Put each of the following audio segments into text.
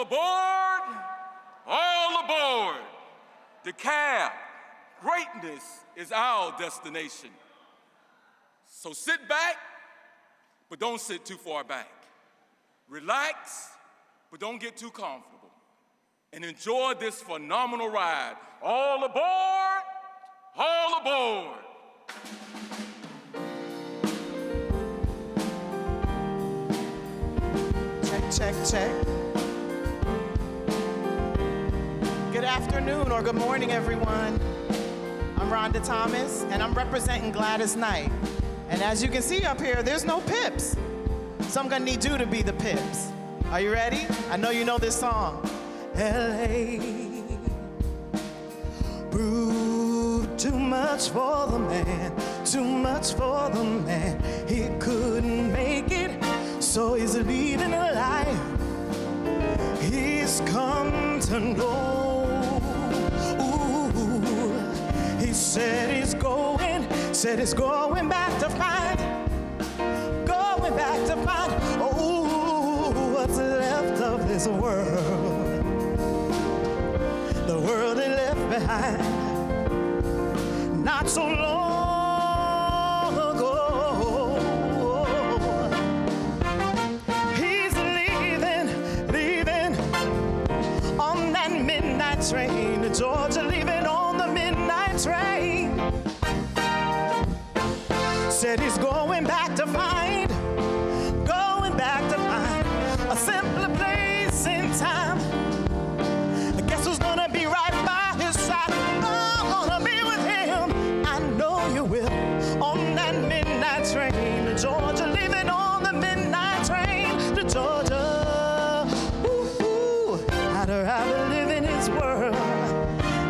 All aboard! All aboard! DeKalb, greatness is our destination. So sit back, but don't sit too far back. Relax, but don't get too comfortable. And enjoy this phenomenal ride. All aboard! All aboard! Check, check, check. Good afternoon or good morning, everyone. I'm Rhonda Thomas, and I'm representing Gladys Knight. And as you can see up here, there's no pips. So I'm gonna need you to be the pips. Are you ready? I know you know this song. L.A. proved too much for the man, too much for the man. He couldn't make it, so he's leading a life he's come to know. Ooh, he said he's going back to find, oh, what's left of this world, the world he left behind not so long ago. He's leaving on that midnight train to Georgia, leaving on the midnight train. Said he's going back to find a simpler place in time. I guess who's gonna be right by his side? I'm gonna be with him. I know you will. On that midnight train to Georgia, leaving on the midnight train to Georgia. Ooh, I'd rather live in his world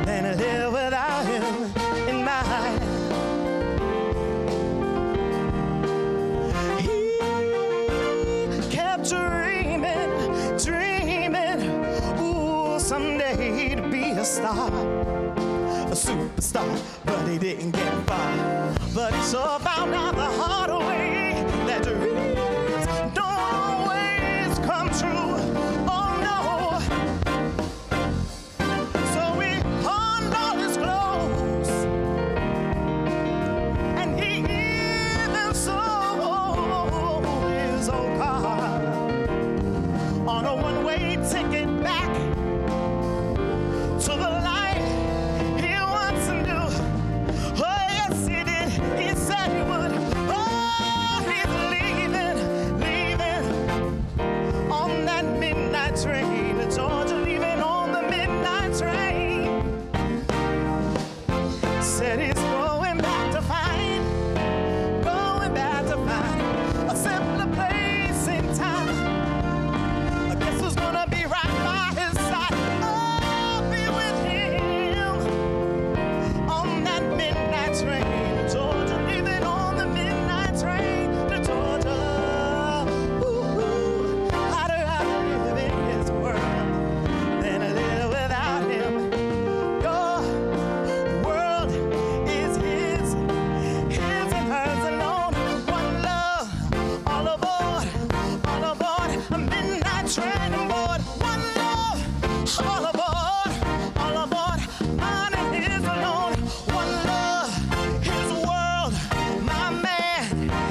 than to live without him in mine. Dreaming, ooh, someday he'd be a star, a superstar, but he didn't get far. But he sure found out the hard way that dreams don't always come true. Oh no. So he pawned all his clothes, and he even sold his old car on a one-way ticket back to the life he wants to do. Oh, yes, he did. He said he would. Oh, he's leaving on that midnight train to Georgia, leaving on the midnight train. Said he's going back to find a simpler place in time. Who's gonna be right by his side? I'll be with him on that midnight train to Georgia, leaving on the midnight train to Georgia. Ooh, I'd rather live in his world than to live without him. Your world is his and hers alone. One love, all aboard a midnight train. Mine and his alone. One love, his world, my man,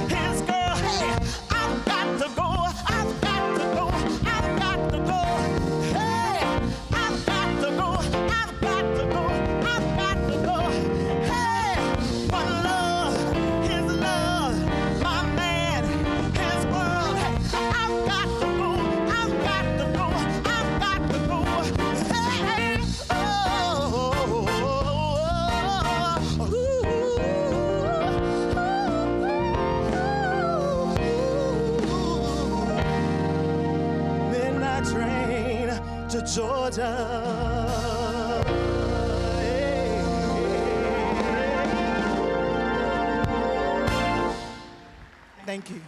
his girl. Hey, I've got to go. Hey, I've got to go. Hey, one love, his love, my man, his world. Hey, I've got to go. Hey, midnight train to Georgia. Thank you.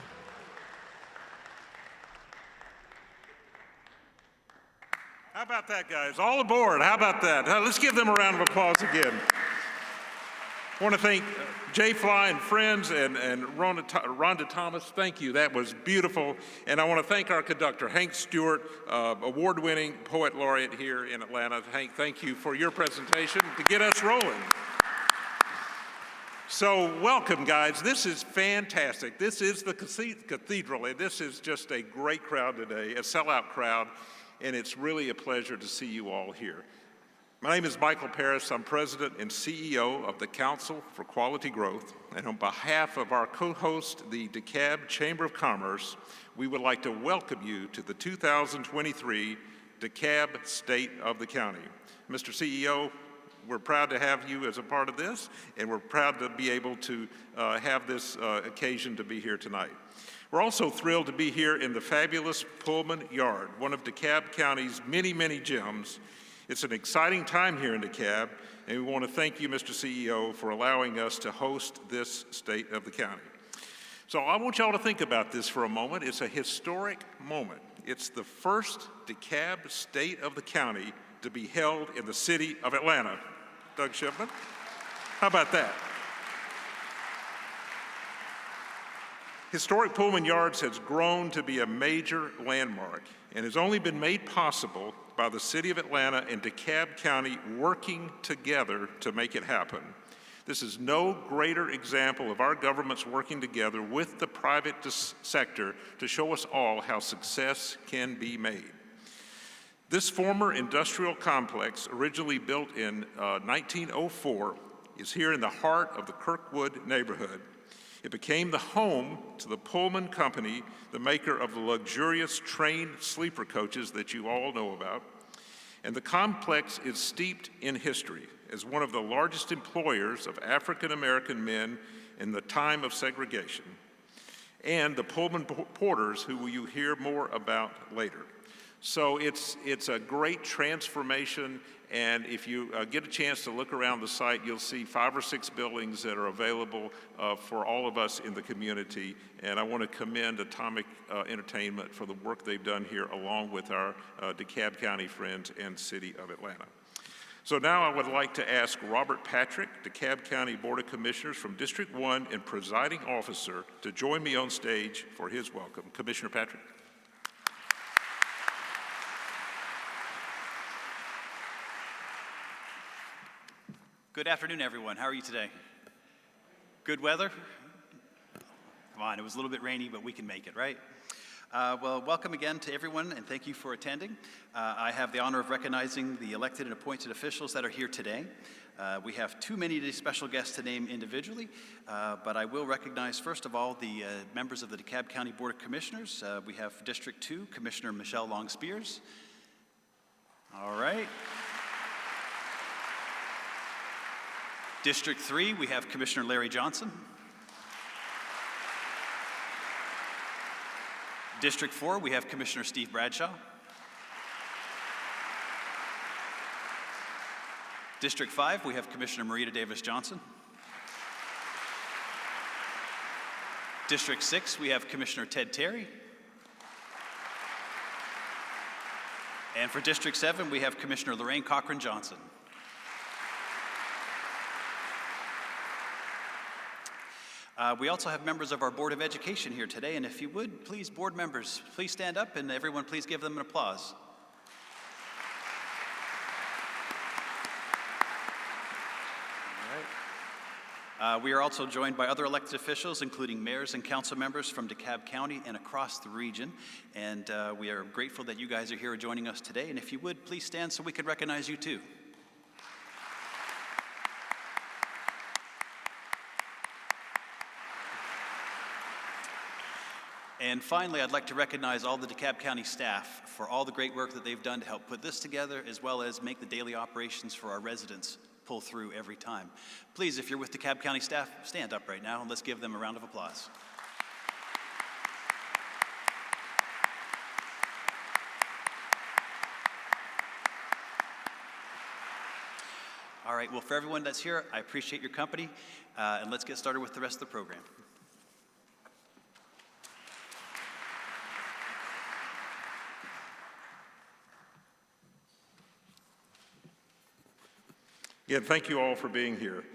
How about that, guys? All aboard. How about that? Let's give them a round of applause again. I want to thank Jay Fly and friends and Rhonda Thomas. Thank you. That was beautiful. And I want to thank our conductor, Hank Stewart, award-winning poet laureate here in Atlanta. Hank, thank you for your presentation to get us rolling. So welcome, guys. This is fantastic. This is the cathedral, and this is just a great crowd today, a sellout crowd, and it's really a pleasure to see you all here. My name is Michael Parris. I'm president and CEO of the Council for Quality Growth, and on behalf of our co-host, the DeKalb Chamber of Commerce, we would like to welcome you to the 2023 DeKalb State of the County. Mr. CEO, we're proud to have you as a part of this, and we're proud to be able to have this occasion to be here tonight. We're also thrilled to be here in the fabulous Pullman Yard, one of DeKalb County's many, many gems. It's an exciting time here in DeKalb, and we want to thank you, Mr. CEO, for allowing us to host this State of the County. So I want y'all to think about this for a moment. It's a historic moment. It's the first DeKalb State of the County to be held in the city of Atlanta. Doug Shipman, how about that? Historic Pullman Yards has grown to be a major landmark and has only been made possible by the City of Atlanta and DeKalb County working together to make it happen. This is no greater example of our governments working together with the private sector to show us all how success can be made. This former industrial complex, originally built in 1904, is here in the heart of the Kirkwood neighborhood. It became the home to the Pullman Company, the maker of the luxurious train sleeper coaches that you all know about. And the complex is steeped in history as one of the largest employers of African American men in the time of segregation, and the Pullman Porters, who you hear more about later. So it's a great transformation, and if you get a chance to look around the site, you'll see 5 or 6 buildings that are available for all of us in the community. And I want to commend Atomic Entertainment for the work they've done here, along with our DeKalb County friends and City of Atlanta. So now I would like to ask Robert Patrick, DeKalb County Board of Commissioners from District 1 and presiding officer, to join me on stage for his welcome. Commissioner Patrick. Good afternoon, everyone. How are you today? Good weather? Come on, it was a little bit rainy, but we can make it, right? Well, welcome again to everyone, and thank you for attending. I have the honor of recognizing the elected and appointed officials that are here today. We have too many special guests to name individually, but I will recognize, first of all, the members of the DeKalb County Board of Commissioners. We have District 2, Commissioner Michelle Long-Spears. All right. District 3, we have Commissioner Larry Johnson. District 4, we have Commissioner Steve Bradshaw. District 5, we have Commissioner Marita Davis Johnson. District 6, we have Commissioner Ted Terry. And for District 7, we have Commissioner Lorraine Cochran Johnson. We also have members of our Board of Education here today, and if you would, please, board members, please stand up, and everyone please give them an applause. All right. We are also joined by other elected officials, including mayors and council members from DeKalb County and across the region, and we are grateful that you guys are here joining us today, and if you would, please stand so we could recognize you too. And finally, I'd like to recognize all the DeKalb County staff for all the great work that they've done to help put this together, as well as make the daily operations for our residents pull through every time. Please, if you're with DeKalb County staff, stand up right now and let's give them a round of applause. All right, well, for everyone that's here, I appreciate your company, and let's get started with the rest of the program. Again, thank you all for being here.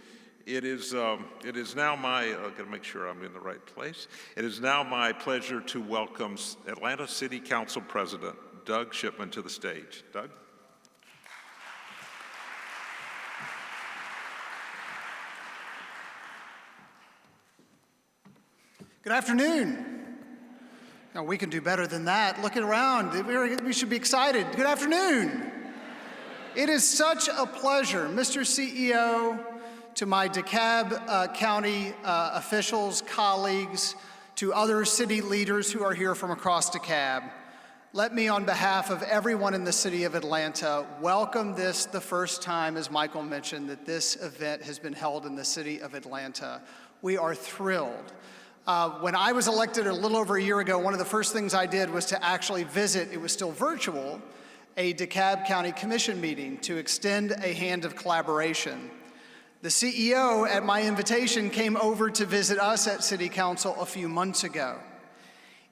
It is now my, got to make sure I'm in the right place. It is now my pleasure to welcome Atlanta City Council President Doug Shipman to the stage. Doug? Good afternoon. Now, we can do better than that. Looking around, we should be excited. Good afternoon. It is such a pleasure, Mr. CEO, to my DeKalb County officials, colleagues, to other city leaders who are here from across DeKalb. Let me, on behalf of everyone in the city of Atlanta, welcome this the first time, as Michael mentioned, that this event has been held in the city of Atlanta. We are thrilled. When I was elected a little over a year ago, one of the first things I did was to actually visit, it was still virtual, a DeKalb County Commission meeting to extend a hand of collaboration. The CEO, at my invitation, came over to visit us at City Council a few months ago.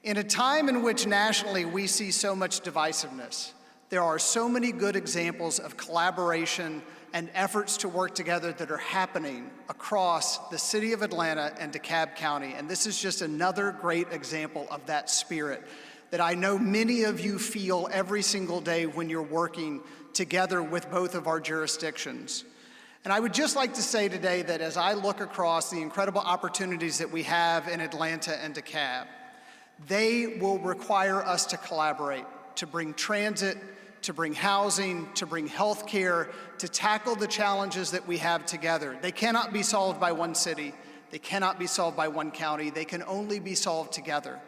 In a time in which nationally we see so much divisiveness, there are so many good examples of collaboration and efforts to work together that are happening across the city of Atlanta and DeKalb County. And this is just another great example of that spirit that I know many of you feel every single day when you're working together with both of our jurisdictions. And I would just like to say today that as I look across the incredible opportunities that we have in Atlanta and DeKalb, they will require us to collaborate, to bring transit, to bring housing, to bring health care, to tackle the challenges that we have together. They cannot be solved by one city. They cannot be solved by one county. They can only be solved together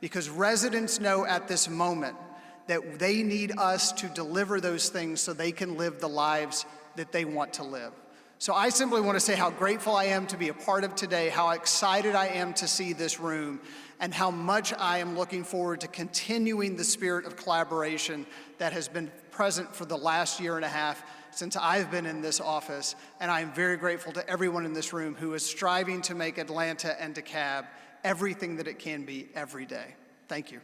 because residents know at this moment that they need us to deliver those things so they can live the lives that they want to live. So I simply want to say how grateful I am to be a part of today, how excited I am to see this room, and how much I am looking forward to continuing the spirit of collaboration that has been present for the last year and a half since I've been in this office. And I am very grateful to everyone in this room who is striving to make Atlanta and DeKalb everything that it can be every day. Thank you.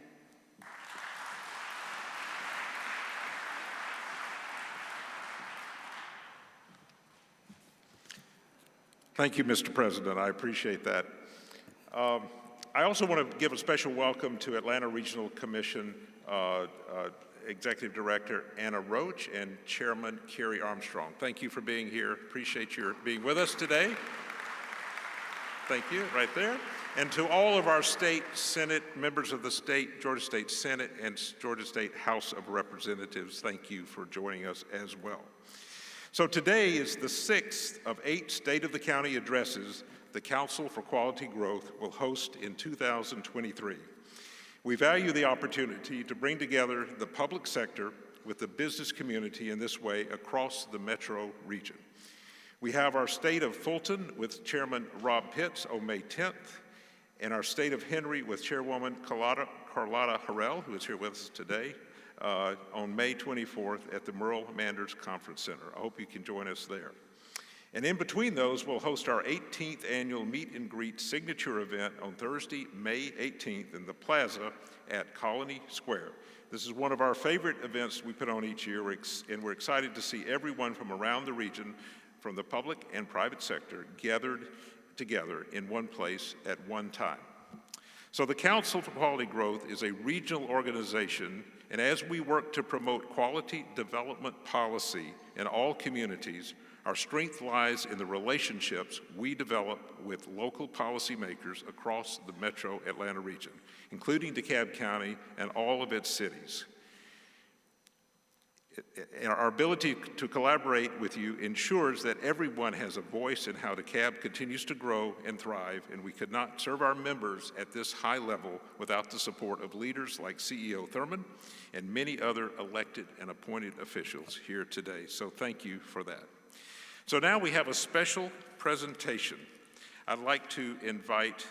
Thank you, Mr. President. I appreciate that. I also want to give a special welcome to Atlanta Regional Commission Executive Director Anna Roach and Chairman Kerry Armstrong. Thank you for being here. Appreciate your being with us today. Thank you, right there. And to all of our state Senate, members of the state, Georgia State Senate and Georgia State House of Representatives, thank you for joining us as well. So today is the 6th of 8 State of the County addresses the Council for Quality Growth will host in 2023. We value the opportunity to bring together the public sector with the business community in this way across the metro region. We have our state of Fulton with Chairman Rob Pitts on May 10th, and our state of Henry with Chairwoman Carlotta Harrell, who is here with us today, on May 24th at the Merle Manders Conference Center. I hope you can join us there. And in between those, we'll host our 18th annual Meet and Greet signature event on Thursday, May 18th in the Plaza at Colony Square. This is one of our favorite events we put on each year, and we're excited to see everyone from around the region, from the public and private sector, gathered together in one place at one time. So the Council for Quality Growth is a regional organization, and as we work to promote quality development policy in all communities, our strength lies in the relationships we develop with local policymakers across the metro Atlanta region, including DeKalb County and all of its cities. Our ability to collaborate with you ensures that everyone has a voice in how DeKalb continues to grow and thrive, and we could not serve our members at this high level without the support of leaders like CEO Thurmond and many other elected and appointed officials here today. So thank you for that. So now we have a special presentation. I'd like to invite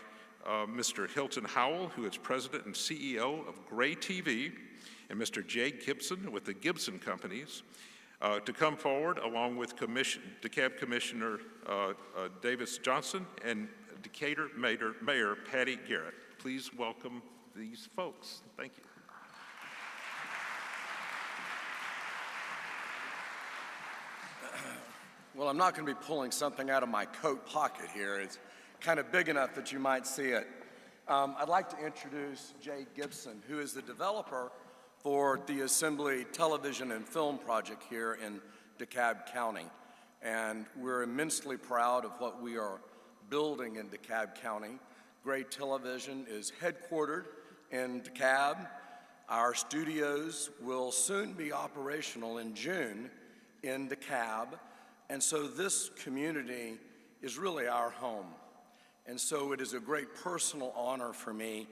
Mr. Hilton Howell, who is President and CEO of Gray TV, and Mr. Jay Gibson with the Gibson Companies to come forward along with DeKalb Commissioner Davis Johnson and Decatur Mayor Patty Garrett. Please welcome these folks. Thank you. Well, I'm not going to be pulling something out of my coat pocket here. It's kind of big enough that you might see it. I'd like to introduce Jay Gibson, who is the developer for the Assembly Television and Film Project here in DeKalb County. And we're immensely proud of what we are building in DeKalb County. Gray Television is headquartered in DeKalb. Our studios will soon be operational in June in DeKalb. And so this community is really our home. And so it is a great personal honor for me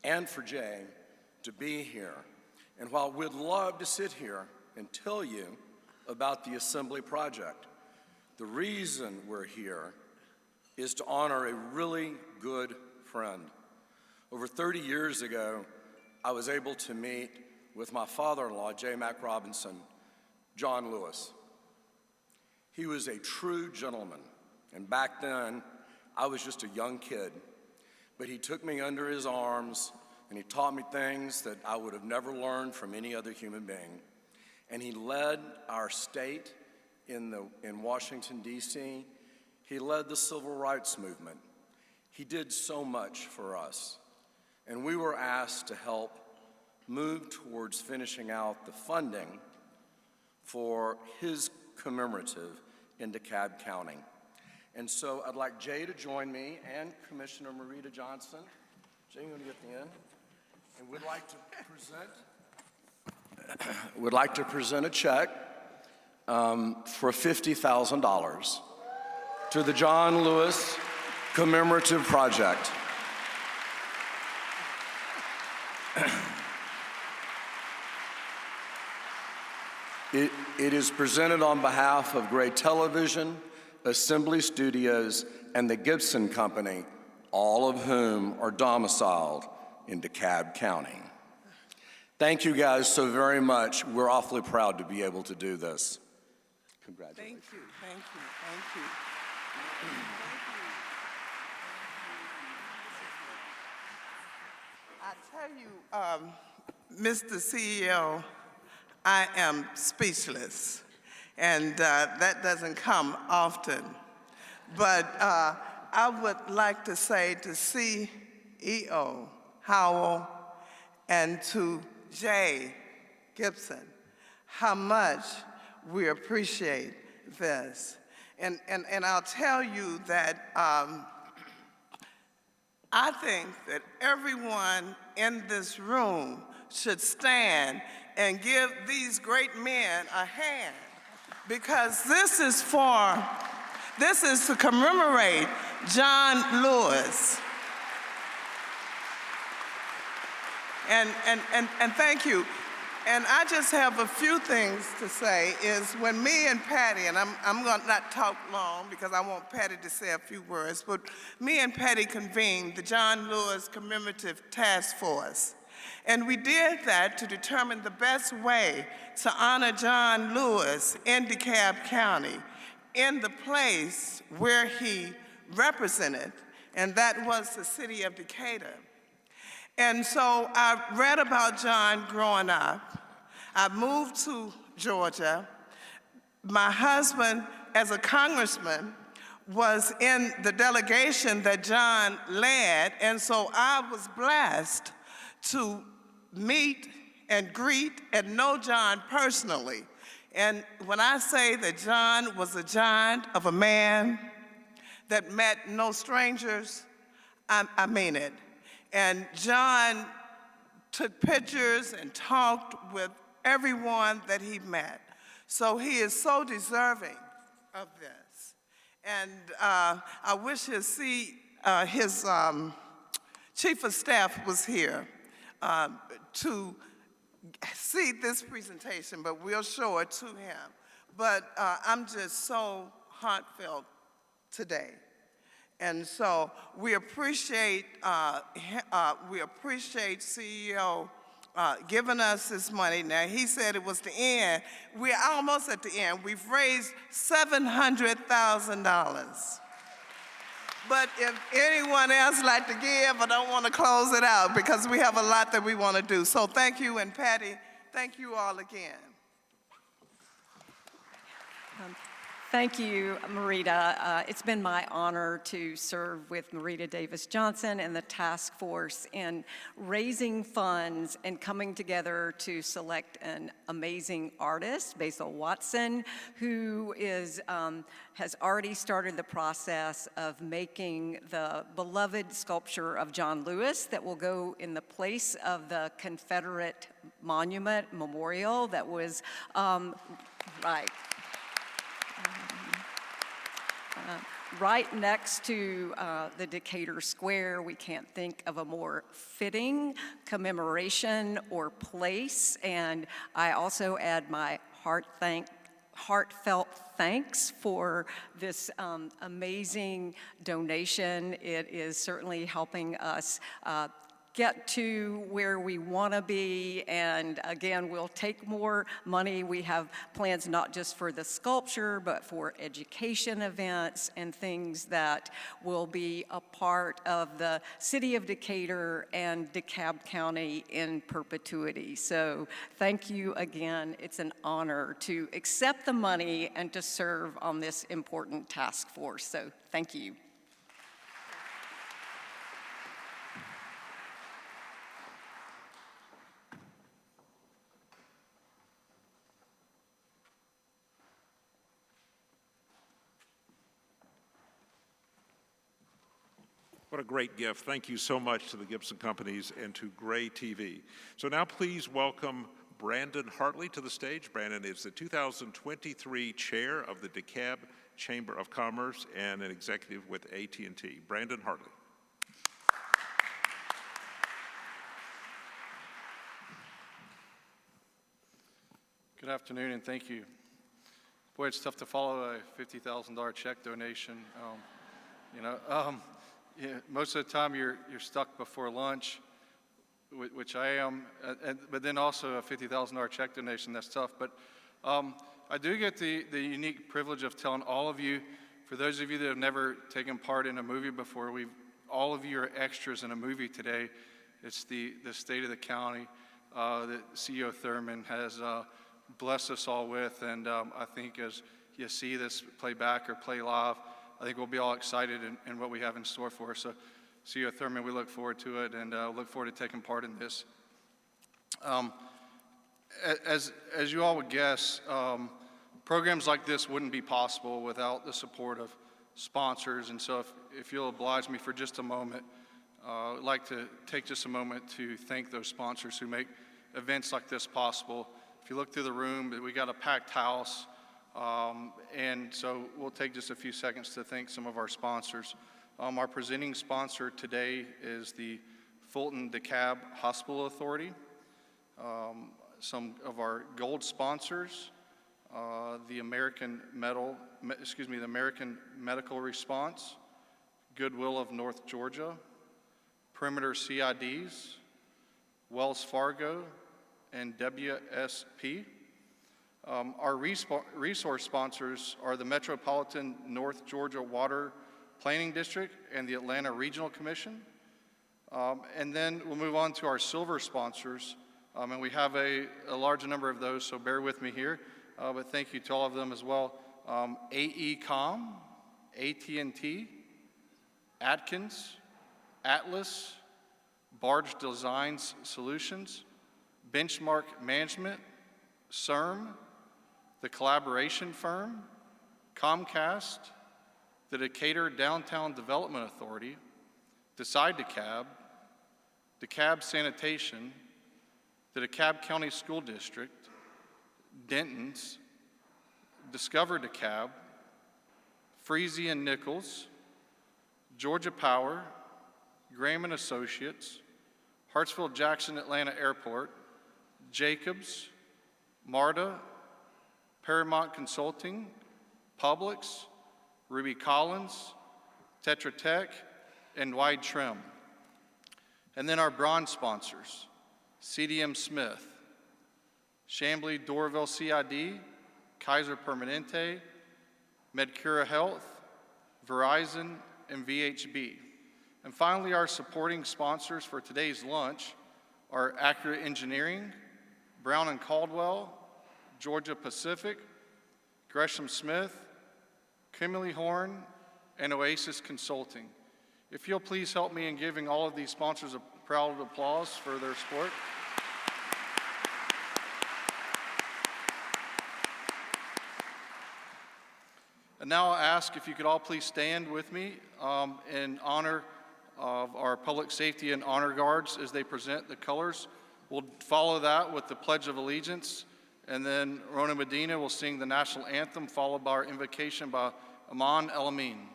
and for Jay to be here. And while we'd love to sit here and tell you about the Assembly Project, the reason we're here is to honor a really good friend. Over 30 years ago, I was able to meet with my father-in-law, J. Mac Robinson, John Lewis. He was a true gentleman, and back then, I was just a young kid. But he took me under his arms, and he taught me things that I would have never learned from any other human being. And he led our state in Washington, D.C. He led the civil rights movement. He did so much for us. And we were asked to help move towards finishing out the funding for his commemorative in DeKalb County. And so I'd like Jay to join me and Commissioner Marita Johnson. Jay, you want to get the end? And we'd like to present a check for $50,000 to the John Lewis Commemorative Project. It is presented on behalf of Gray Television, Assembly Studios, and the Gibson Company, all of whom are domiciled in DeKalb County. Thank you guys so very much. We're awfully proud to be able to do this. Congratulations. Thank you, thank you, thank you. I tell you, Mr. CEO, I am speechless, and that doesn't come often. But I would like to say to CEO Howell and to Jay Gibson how much we appreciate this. And I'll tell you that I think that everyone in this room should stand and give these great men a hand, because this is to commemorate John Lewis. And thank you. And I just have a few things to say is when me and Patty, and I'm going to not talk long because I want Patty to say a few words, but me and Patty convened the John Lewis Commemorative Task Force. And we did that to determine the best way to honor John Lewis in DeKalb County in the place where he represented, and that was the city of Decatur. And so I read about John growing up. I moved to Georgia. My husband, as a congressman, was in the delegation that John led, and so I was blessed to meet and greet and know John personally. And when I say that John was a giant of a man that met no strangers, I mean it. And John took pictures and talked with everyone that he met. So he is so deserving of this. And I wish his chief of staff was here to see this presentation, but we'll show it to him. But I'm just so heartfelt today. And so we appreciate CEO giving us this money. Now, he said it was the end. We're almost at the end. We've raised $700,000. But if anyone else like to give, I don't want to close it out because we have a lot that we want to do. So thank you, and Patty, thank you all again. Thank you, Marita. It's been my honor to serve with Marita Davis Johnson and the task force in raising funds and coming together to select an amazing artist, Basil Watson, who has already started the process of making the beloved sculpture of John Lewis that will go in the place of the Confederate monument memorial that was right next to the Decatur Square. We can't think of a more fitting commemoration or place. And I also add my heartfelt thanks for this amazing donation. It is certainly helping us get to where we want to be, and again, we'll take more money. We have plans not just for the sculpture, but for education events and things that will be a part of the city of Decatur and DeKalb County in perpetuity. So thank you again. It's an honor to accept the money and to serve on this important task force. So thank you. What a great gift. Thank you so much to the Gibson Companies and to Gray TV. So now please welcome Brandon Hartley to the stage. Brandon is the 2023 chair of the DeKalb Chamber of Commerce and an executive with AT&T. Brandon Hartley. Good afternoon and thank you. Boy, it's tough to follow a $50,000 check donation. Yeah, most of the time you're stuck before lunch, which I am, but then also a $50,000 check donation, that's tough. But I do get the unique privilege of telling all of you, for those of you that have never taken part in a movie before, all of you are extras in a movie today. It's the state of the county that CEO Thurmond has blessed us all with, and I think as you see this play back or play live, I think we'll be all excited in what we have in store for us. So, CEO Thurmond, we look forward to it and look forward to taking part in this. As you all would guess, programs like this wouldn't be possible without the support of sponsors. And so if you'll oblige me for just a moment, I'd like to take just a moment to thank those sponsors who make events like this possible. If you look through the room, we got a packed house. And so we'll take just a few seconds to thank some of our sponsors. Our presenting sponsor today is the Fulton-DeKalb Hospital Authority. Some of our gold sponsors, the American Medical Response, Goodwill of North Georgia, Perimeter CIDs, Wells Fargo, and WSP. Our resource sponsors are the Metropolitan North Georgia Water Planning District and the Atlanta Regional Commission. And then we'll move on to our silver sponsors. And we have a large number of those, so bear with me here. But thank you to all of them as well. AECom, AT&T, Atkins, Atlas, Barge Designs Solutions, Benchmark Management, CERM, the Collaboration Firm, Comcast, the Decatur Downtown Development Authority, Decide DeKalb, DeKalb Sanitation, the DeKalb County School District, Denton's, Discover DeKalb, Freezy and Nichols, Georgia Power, Graham and Associates, Hartsfield-Jackson Atlanta Airport, Jacobs, MARTA, Paramount Consulting, Publix, Ruby Collins, Tetra Tech, and Wide Trim. And then our bronze sponsors, CDM Smith, Chambly Dorville CID, Kaiser Permanente, Medcura Health, Verizon, and VHB. And finally, our supporting sponsors for today's lunch are Accurate Engineering, Brown and Caldwell, Georgia Pacific, Gresham Smith, Kimberly Horn, and Oasis Consulting. If you'll please help me in giving all of these sponsors a proud applause for their support. And now I'll ask if you could all please stand with me in honor of our public safety and honor guards as they present the colors. We'll follow that with the Pledge of Allegiance, and then Rona Medina will sing the national anthem, followed by our invocation by Aman El-Amin.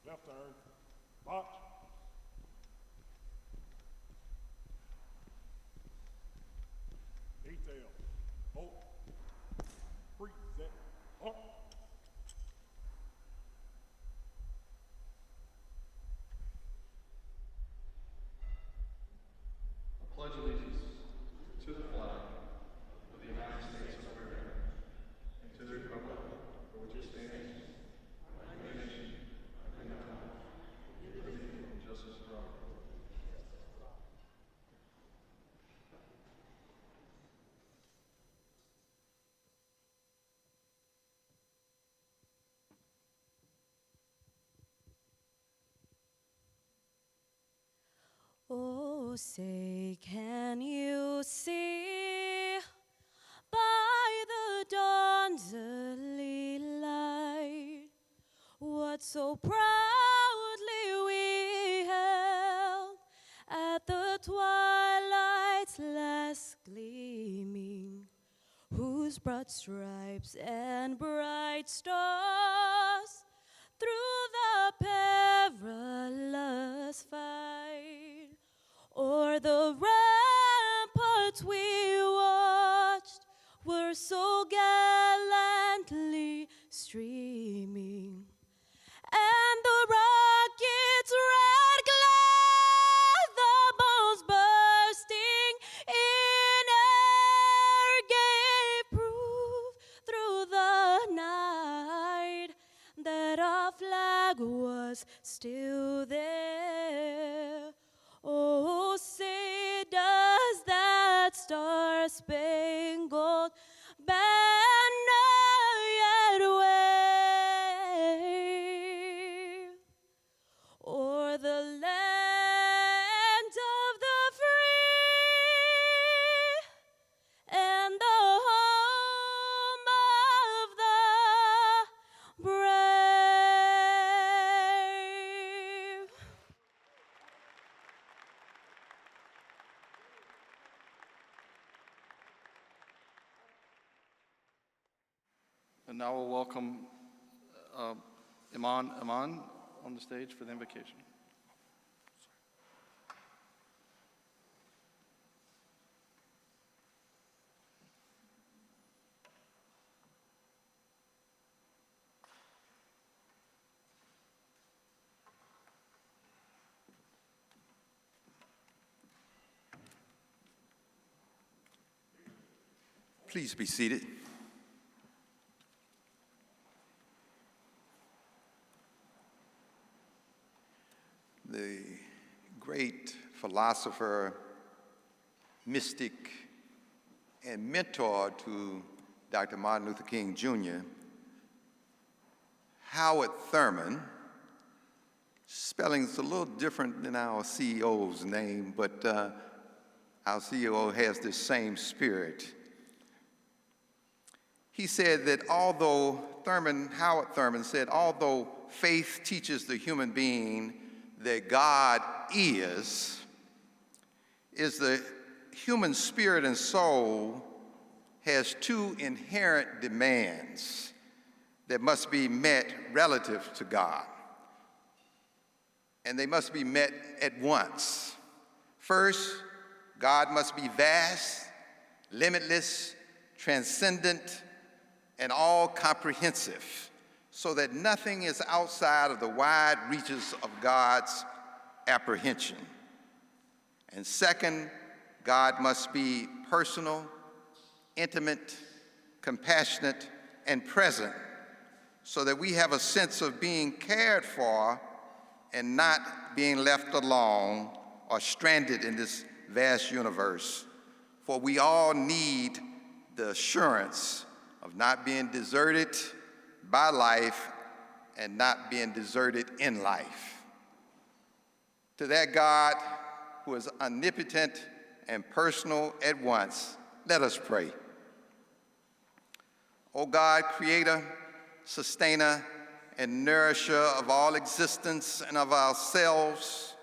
Left turn, march. Detail, hold, free, set, up. I pledge allegiance to the flag of the United States of America and to the republic for which it stands, one nation, under God, liberty and justice for all. Oh, say, can you see by the dawn's early light what so proudly we held at the twilight's last gleaming, whose broad stripes and bright stars through the perilous fight o'er the ramparts we watched were so gallantly streaming, and the rocket's red glare, the bombs bursting in air, gave proof through the night that our flag was still there. Oh, say, does that star-spangled banner yet wave o'er the land of the free and the home of the brave? And now we'll welcome Aman on the stage for the invocation. Please be seated. The great philosopher, mystic, and mentor to Dr. Martin Luther King Jr., Howard Thurmond, spelling's a little different than our CEO's name, but our CEO has the same spirit. He said that Howard Thurmond said, although faith teaches the human being that God is the human spirit and soul has two inherent demands that must be met relative to God. And they must be met at once. First, God must be vast, limitless, transcendent, and all comprehensive, so that nothing is outside of the wide reaches of God's apprehension. And second, God must be personal, intimate, compassionate, and present, so that we have a sense of being cared for and not being left alone or stranded in this vast universe. For we all need the assurance of not being deserted by life and not being deserted in life. To that God who is omnipotent and personal at once, let us pray. O God, creator, sustainer, and nourisher of all existence and of ourselves,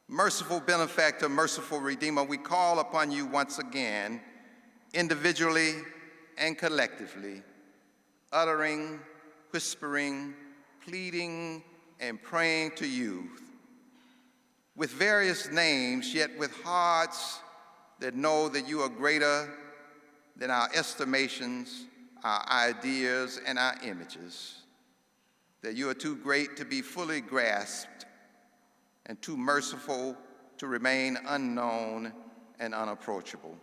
merciful benefactor, merciful redeemer, we call upon you once again, individually and collectively, uttering, whispering, pleading, and praying to you with various names, yet with hearts that know that you are greater than our estimations, our ideas, and our images, that you are too great to be fully grasped and too merciful to remain unknown and unapproachable.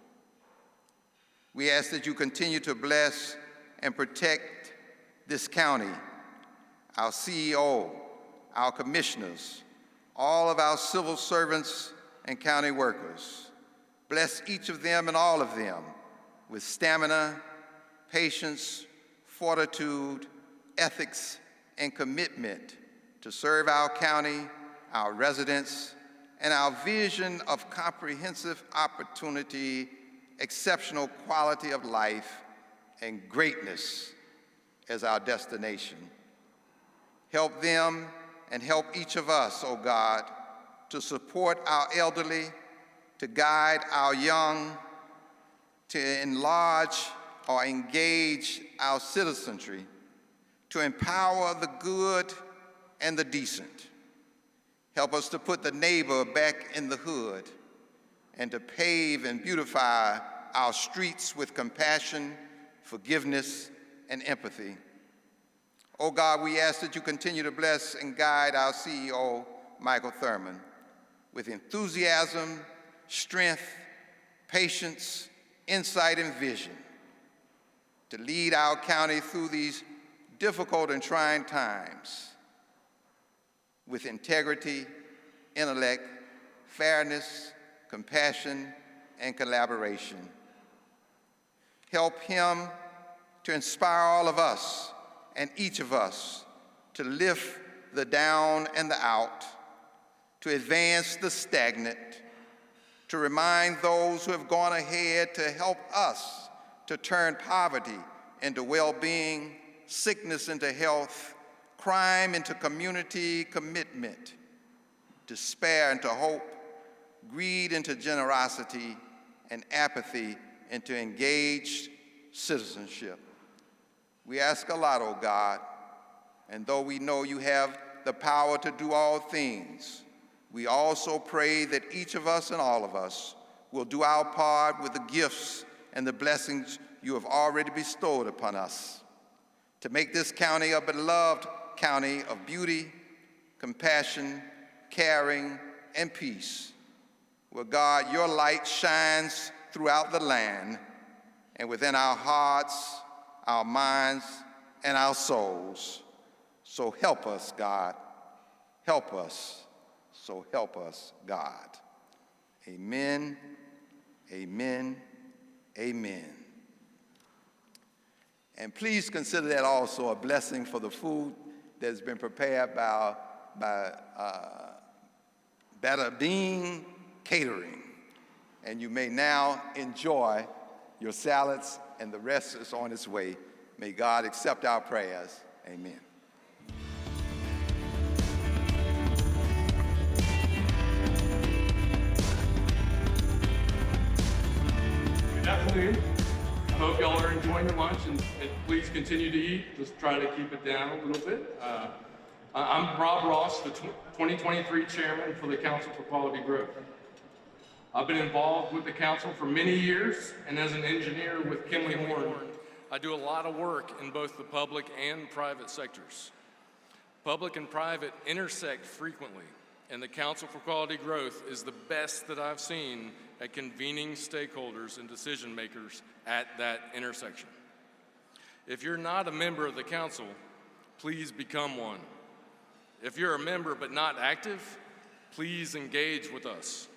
We ask that you continue to bless and protect this county, our CEO, our commissioners, all of our civil servants and county workers. Bless each of them and all of them with stamina, patience, fortitude, ethics, and commitment to serve our county, our residents, and our vision of comprehensive opportunity, exceptional quality of life, and greatness as our destination. Help them and help each of us, O God, to support our elderly, to guide our young, to enlarge or engage our citizenry, to empower the good and the decent. Help us to put the neighbor back in the hood and to pave and beautify our streets with compassion, forgiveness, and empathy. Oh God, we ask that you continue to bless and guide our CEO, Michael Thurmond, with enthusiasm, strength, patience, insight, and vision, to lead our county through these difficult and trying times with integrity, intellect, fairness, compassion, and collaboration. Help him to inspire all of us and each of us to lift the down and the out, to advance the stagnant, to remind those who have gone ahead to help us to turn poverty into well-being, sickness into health, crime into community commitment, despair into hope, greed into generosity, and apathy into engaged citizenship. We ask a lot, oh God, and though we know you have the power to do all things, we also pray that each of us and all of us will do our part with the gifts and the blessings you have already bestowed upon us to make this county a beloved county of beauty, compassion, caring, and peace, where God, your light shines throughout the land and within our hearts, our minds, and our souls. So help us, God. Help us. So help us, God. Amen, amen, amen. And please consider that also a blessing for the food that's been prepared by Better Bean Catering. And you may now enjoy your salads, and the rest is on its way. May God accept our prayers. Amen. Good afternoon. I hope y'all are enjoying your lunch, and please continue to eat. Just try to keep it down a little bit. I'm Rob Ross, the 2023 chairman for the Council for Quality Growth. I've been involved with the council for many years, and as an engineer with Kinley Horn I do a lot of work in both the public and private sectors. Public and private intersect frequently, and the Council for Quality Growth is the best that I've seen at convening stakeholders and decision makers at that intersection. If you're not a member of the Council, please become one. If you're a member but not active, please engage with us.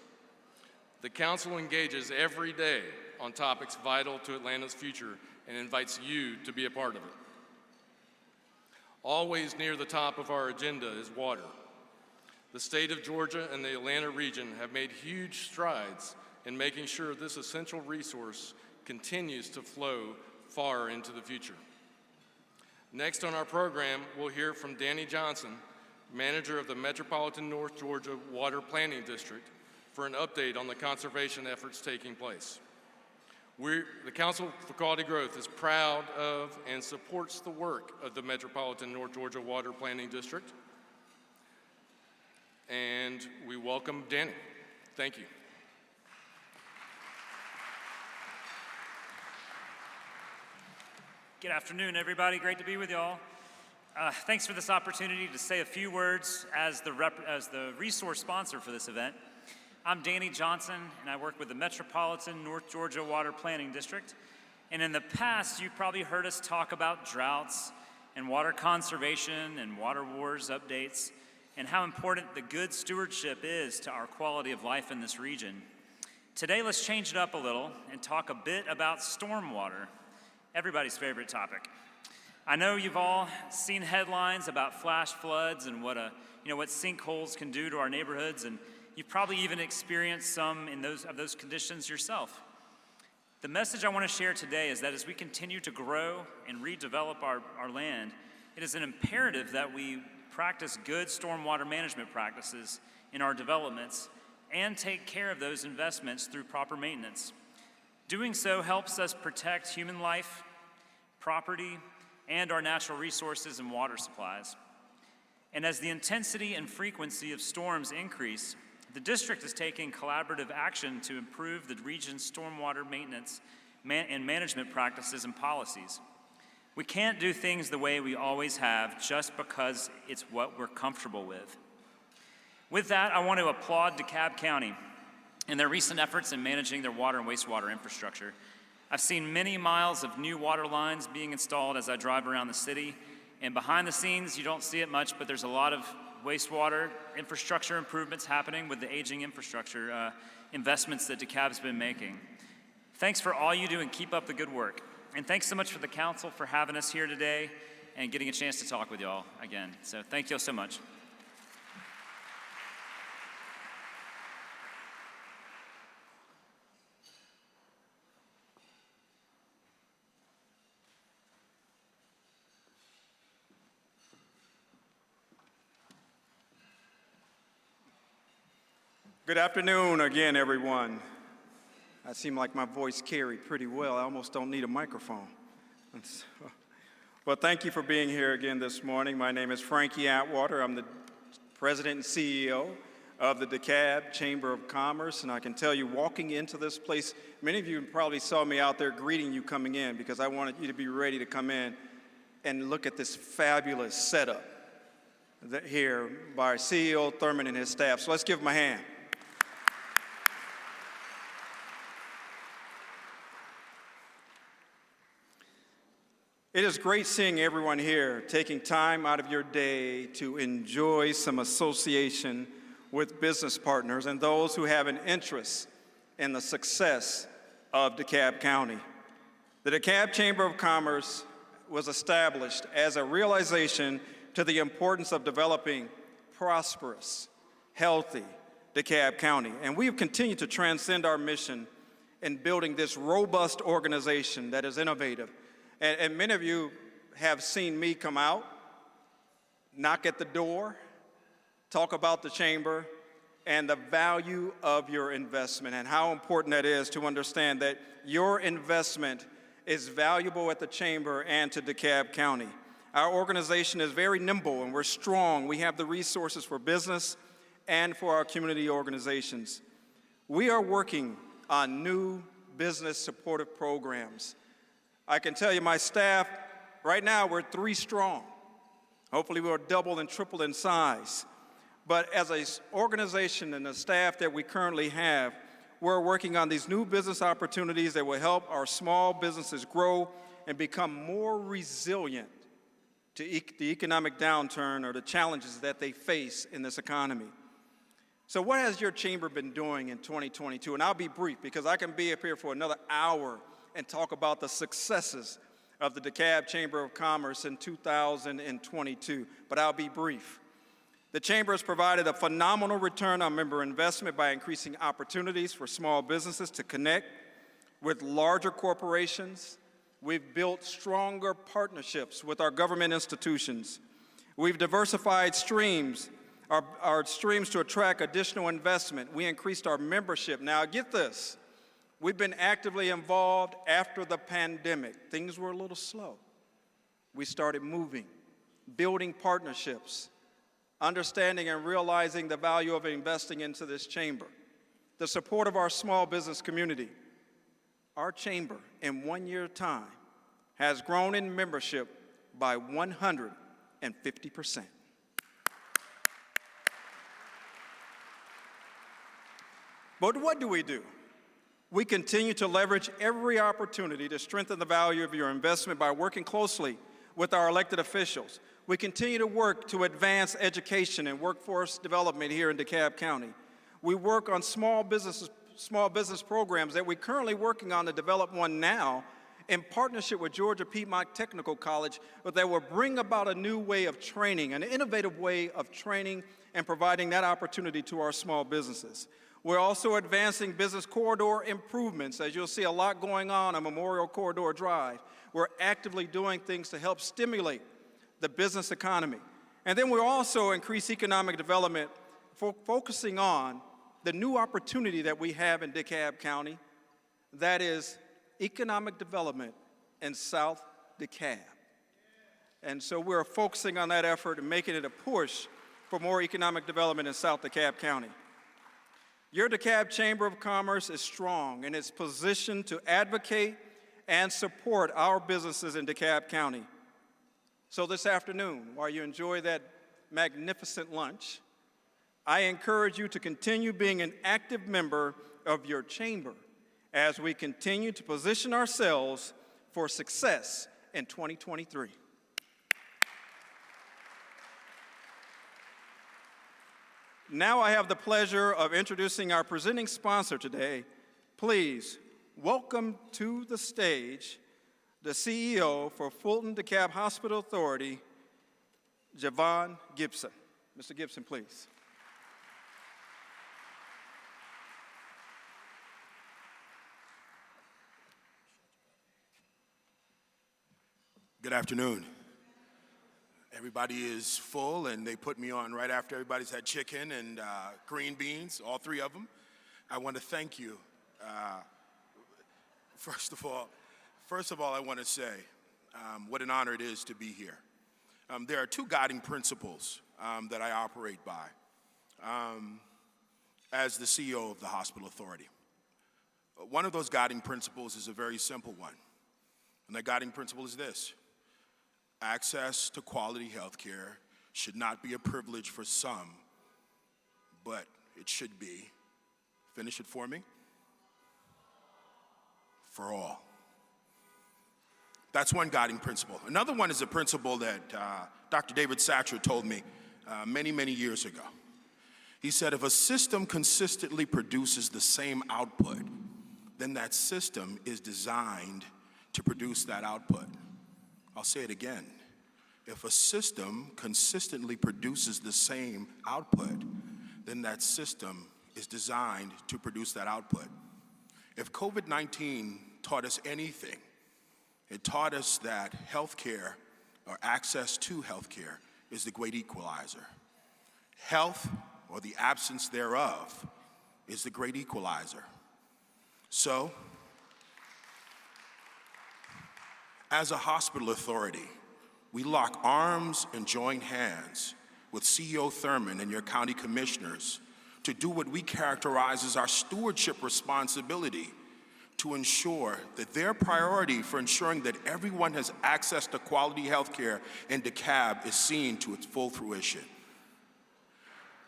The Council engages every day on topics vital to Atlanta's future and invites you to be a part of it. Always near the top of our agenda is water. The state of Georgia and the Atlanta region have made huge strides in making sure this essential resource continues to flow far into the future. Next on our program, we'll hear from Danny Johnson, manager of the Metropolitan North Georgia Water Planning District, for an update on the conservation efforts taking place. The Council for Quality Growth is proud of and supports the work of the Metropolitan North Georgia Water Planning District. And we welcome Danny. Thank you. Good afternoon, everybody. Great to be with y'all. Thanks for this opportunity to say a few words as the resource sponsor for this event. I'm Danny Johnson, and I work with the Metropolitan North Georgia Water Planning District. And in the past, you've probably heard us talk about droughts and water conservation and water wars updates and how important the good stewardship is to our quality of life in this region. Today, let's change it up a little and talk a bit about stormwater, everybody's favorite topic. I know you've all seen headlines about flash floods and what sinkholes can do to our neighborhoods, and you've probably even experienced some of those conditions yourself. The message I want to share today is that as we continue to grow and redevelop our land, it is an imperative that we practice good stormwater management practices in our developments and take care of those investments through proper maintenance. Doing so helps us protect human life, property, and our natural resources and water supplies. And as the intensity and frequency of storms increase, the district is taking collaborative action to improve the region's stormwater maintenance and management practices and policies. We can't do things the way we always have just because it's what we're comfortable with. With that, I want to applaud DeKalb County and their recent efforts in managing their water and wastewater infrastructure. I've seen many miles of new water lines being installed as I drive around the city, and behind the scenes, you don't see it much, but there's a lot of wastewater infrastructure improvements happening with the aging infrastructure investments that DeKalb's been making. Thanks for all you do and keep up the good work. And thanks so much for the council for having us here today and getting a chance to talk with y'all again. So thank you all so much. Good afternoon again, everyone. I seem like my voice carried pretty well. I almost don't need a microphone. Well, thank you for being here again this morning. My name is Frankie Atwater. I'm the president and CEO of the DeKalb Chamber of Commerce, and I can tell you, walking into this place, many of you probably saw me out there greeting you coming in because I wanted you to be ready to come in and look at this fabulous setup here by our CEO Thurmond and his staff. So let's give him a hand. It is great seeing everyone here taking time out of your day to enjoy some association with business partners and those who have an interest in the success of DeKalb County. The DeKalb Chamber of Commerce was established as a realization to the importance of developing prosperous, healthy DeKalb County. And we have continued to transcend our mission in building this robust organization that is innovative. And many of you have seen me come out, knock at the door, talk about the chamber and the value of your investment and how important that is to understand that your investment is valuable at the chamber and to DeKalb County. Our organization is very nimble and we're strong. We have the resources for business and for our community organizations. We are working on new business supportive programs I can tell you my staff, right now we're 3 strong. Hopefully we'll double and triple in size. But as an organization and the staff that we currently have, we're working on these new business opportunities that will help our small businesses grow and become more resilient to the economic downturn or the challenges that they face in this economy. So what has your chamber been doing in 2022? And I'll be brief because I can be up here for another hour and talk about the successes of the DeKalb Chamber of Commerce in 2022, but I'll be brief. The Chamber has provided a phenomenal return on member investment by increasing opportunities for small businesses to connect with larger corporations. We've built stronger partnerships with our government institutions. We've diversified streams, our streams to attract additional investment. We increased our membership. Now get this, we've been actively involved after the pandemic. Things were a little slow. We started moving, building partnerships, understanding and realizing the value of investing into this chamber, the support of our small business community. Our chamber, in 1 year time, has grown in membership by 150%. But what do? We continue to leverage every opportunity to strengthen the value of your investment by working closely with our elected officials. We continue to work to advance education and workforce development here in DeKalb County. We work on small business programs that we're currently working on to develop one now in partnership with Georgia Piedmont Technical College that will bring about a new way of training, an innovative way of training and providing that opportunity to our small businesses. We're also advancing business corridor improvements. As you'll see a lot going on Memorial Corridor Drive. We're actively doing things to help stimulate the business economy. And then we're also increase economic development, focusing on the new opportunity that we have in DeKalb County, that is economic development in South DeKalb. And so we're focusing on that effort and making it a push for more economic development in South DeKalb County. Your DeKalb Chamber of Commerce is strong and is positioned to advocate and support our businesses in DeKalb County. So this afternoon, while you enjoy that magnificent lunch, I encourage you to continue being an active member of your chamber as we continue to position ourselves for success in 2023. Now I have the pleasure of introducing our presenting sponsor today. Please welcome to the stage the CEO for Fulton-DeKalb Hospital Authority, Javon Gibson. Mr. Gibson, please. Good afternoon. Everybody is full, and they put me on right after everybody's had chicken and green beans, all 3 of them. I want to thank you. First of all, I want to say what an honor it is to be here. There are 2 guiding principles that I operate by as the CEO of the Hospital Authority. One of those guiding principles is a very simple one, and that guiding principle is this: access to quality health care should not be a privilege for some, but it should be, finish it for me, for all. That's one guiding principle. Another one is a principle that Dr. David Satcher told me many, many years ago. He said, if a system consistently produces the same output, then that system is designed to produce that output. I'll say it again. If a system consistently produces the same output, then that system is designed to produce that output. If COVID-19 taught us anything, it taught us that healthcare, or access to healthcare, is the great equalizer. Health, or the absence thereof, is the great equalizer. So, as a hospital authority, we lock arms and join hands with CEO Thurmond and your county commissioners to do what we characterize as our stewardship responsibility to ensure that their priority for ensuring that everyone has access to quality health care in DeKalb is seen to its full fruition.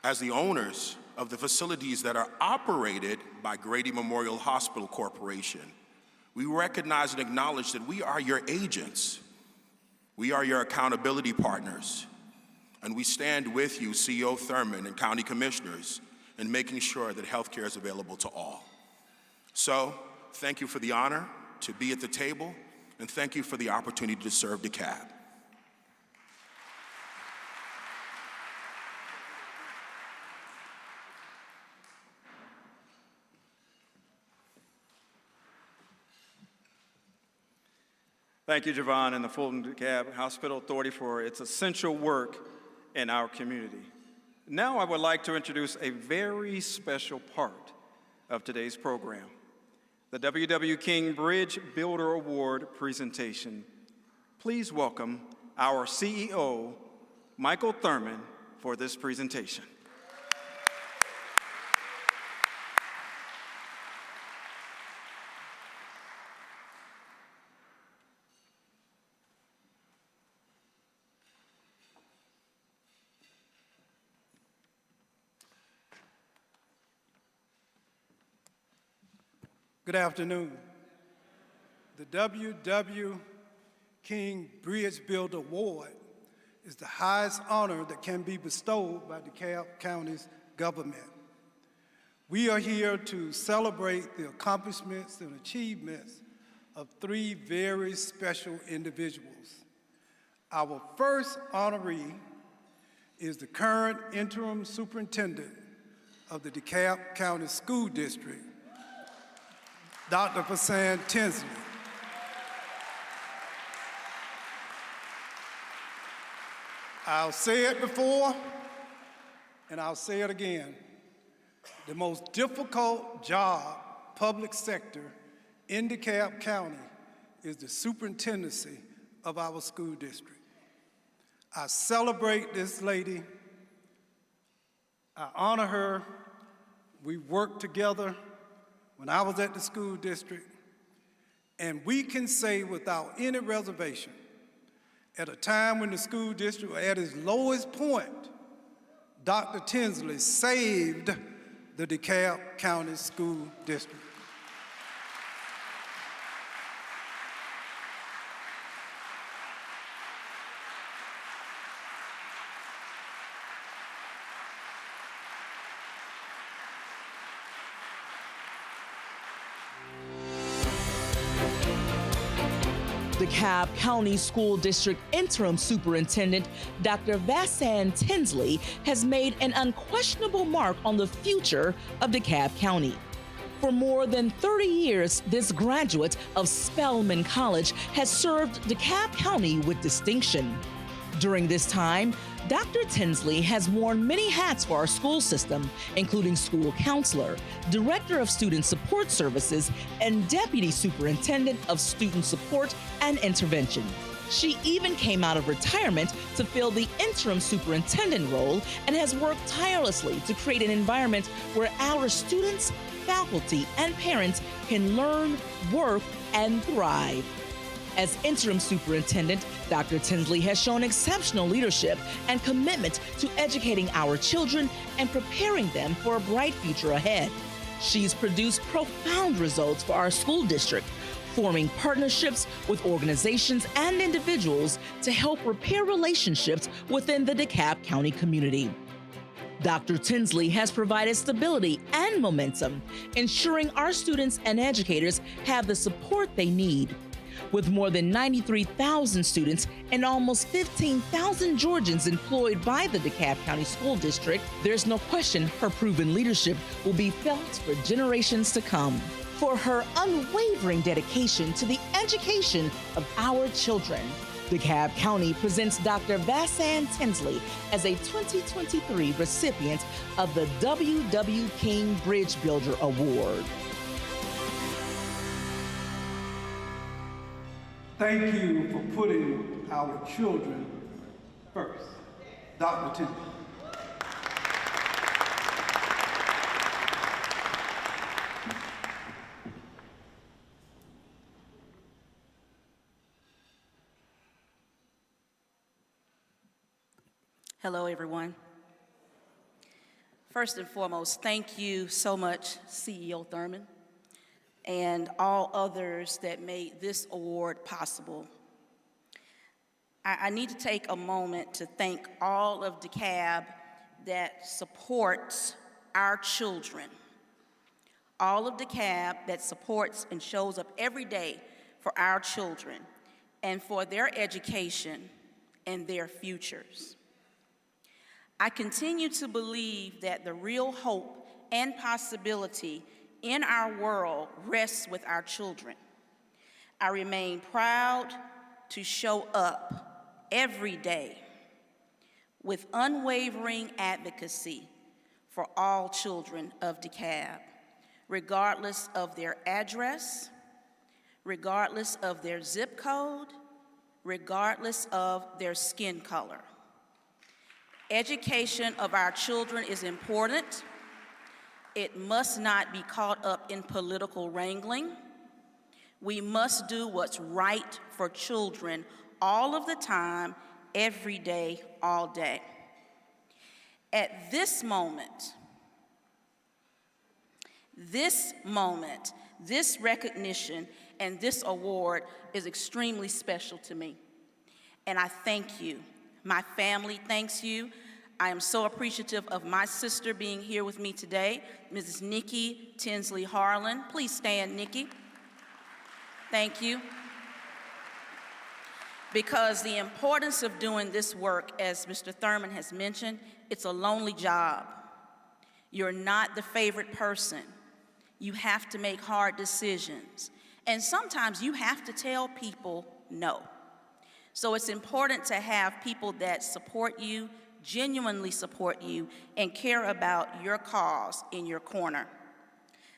As the owners of the facilities that are operated by Grady Memorial Hospital Corporation, we recognize and acknowledge that we are your agents. We are your accountability partners. And we stand with you, CEO Thurmond and county commissioners, in making sure that health care is available to all. So, thank you for the honor to be at the table, and thank you for the opportunity to serve DeKalb. Thank you, Javon, and the Fulton-DeKalb Hospital Authority for its essential work in our community. Now I would like to introduce a very special part of today's program, the W.W. King Bridge Builder Award presentation. Please welcome our CEO, Michael Thurmond, for this presentation. Good afternoon. The W.W. King Bridge Builder Award is the highest honor that can be bestowed by DeKalb County's government. We are here to celebrate the accomplishments and achievements of three very special individuals. Our first honoree is the current interim superintendent of the DeKalb County School District, Dr. Fulton Tinsley. I'll say it before, and I'll say it again. The most difficult job, public sector, in DeKalb County is the superintendency of our school district. I celebrate this lady. I honor her. We worked together when I was at the school district, and we can say without any reservation, at a time when the school district was at its lowest point, Dr. Tinsley saved the DeKalb County School District. DeKalb County School District Interim Superintendent Dr. Fulton Tinsley has made an unquestionable mark on the future of DeKalb County. For more than 30 years, this graduate of Spelman College has served DeKalb County with distinction. During this time, Dr. Tinsley has worn many hats for our school system, including school counselor, director of student support services, and deputy superintendent of student support and intervention. She even came out of retirement to fill the interim superintendent role and has worked tirelessly to create an environment where our students, faculty, and parents can learn, work, and thrive. As interim superintendent, Dr. Tinsley has shown exceptional leadership and commitment to educating our children and preparing them for a bright future ahead. She's produced profound results for our school district, forming partnerships with organizations and individuals to help repair relationships within the DeKalb County community. Dr. Tinsley has provided stability and momentum, ensuring our students and educators have the support they need. With more than 93,000 students and almost 15,000 Georgians employed by the DeKalb County School District, there's no question her proven leadership will be felt for generations to come. For her unwavering dedication to the education of our children, DeKalb County presents Dr. Fulton Tinsley as a 2023 recipient of the W.W. King Bridge Builder Award. Thank you for putting our children first. Dr. Tinsley. Hello, everyone. First and foremost, thank you so much, CEO Thurmond, and all others that made this award possible. I need to take a moment to thank all of DeKalb that supports our children. All of DeKalb that supports and shows up every day for our children and for their education and their futures. I continue to believe that the real hope and possibility in our world rests with our children. I remain proud to show up every day with unwavering advocacy for all children of DeKalb, regardless of their address, regardless of their zip code, regardless of their skin color. Education of our children is important. It must not be caught up in political wrangling. We must do what's right for children all of the time, every day, all day. At this moment, this recognition and this award is extremely special to me. And I thank you. My family thanks you. I am so appreciative of my sister being here with me today, Mrs. Nikki Tinsley Harlan. Please stand, Nikki. Thank you. Because the importance of doing this work, as Mr. Thurmond has mentioned, it's a lonely job. You're not the favorite person. You have to make hard decisions. And sometimes you have to tell people no. So it's important to have people that support you, genuinely support you, and care about your cause in your corner.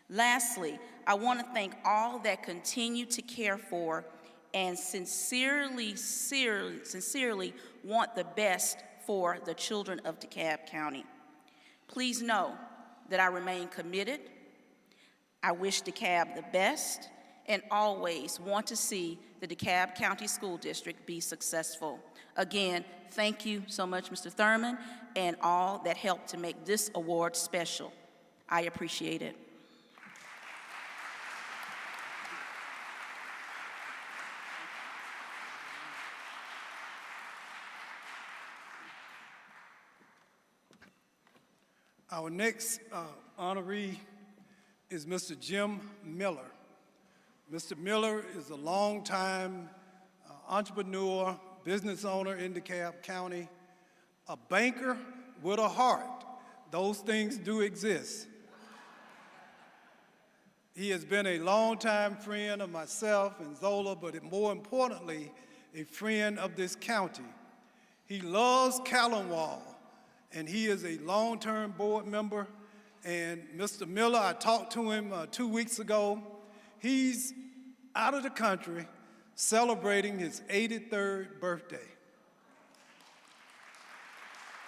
Lastly, I want to thank all that continue to care for and sincerely want the best for the children of DeKalb County. Please know that I remain committed. I wish DeKalb the best and always want to see the DeKalb County School District be successful. Again, thank you so much, Mr. Thurmond, and all that helped to make this award special. I appreciate it. Our next honoree is Mr. Jim Miller. Mr. Miller is a longtime entrepreneur, business owner in DeKalb County, a banker with a heart. Those things do exist. He has been a longtime friend of myself and Zola, but more importantly, a friend of this county. He loves Callenwall, and he is a long-term board member. And Mr. Miller, I talked to him 2 weeks ago. He's out of the country celebrating his 83rd birthday.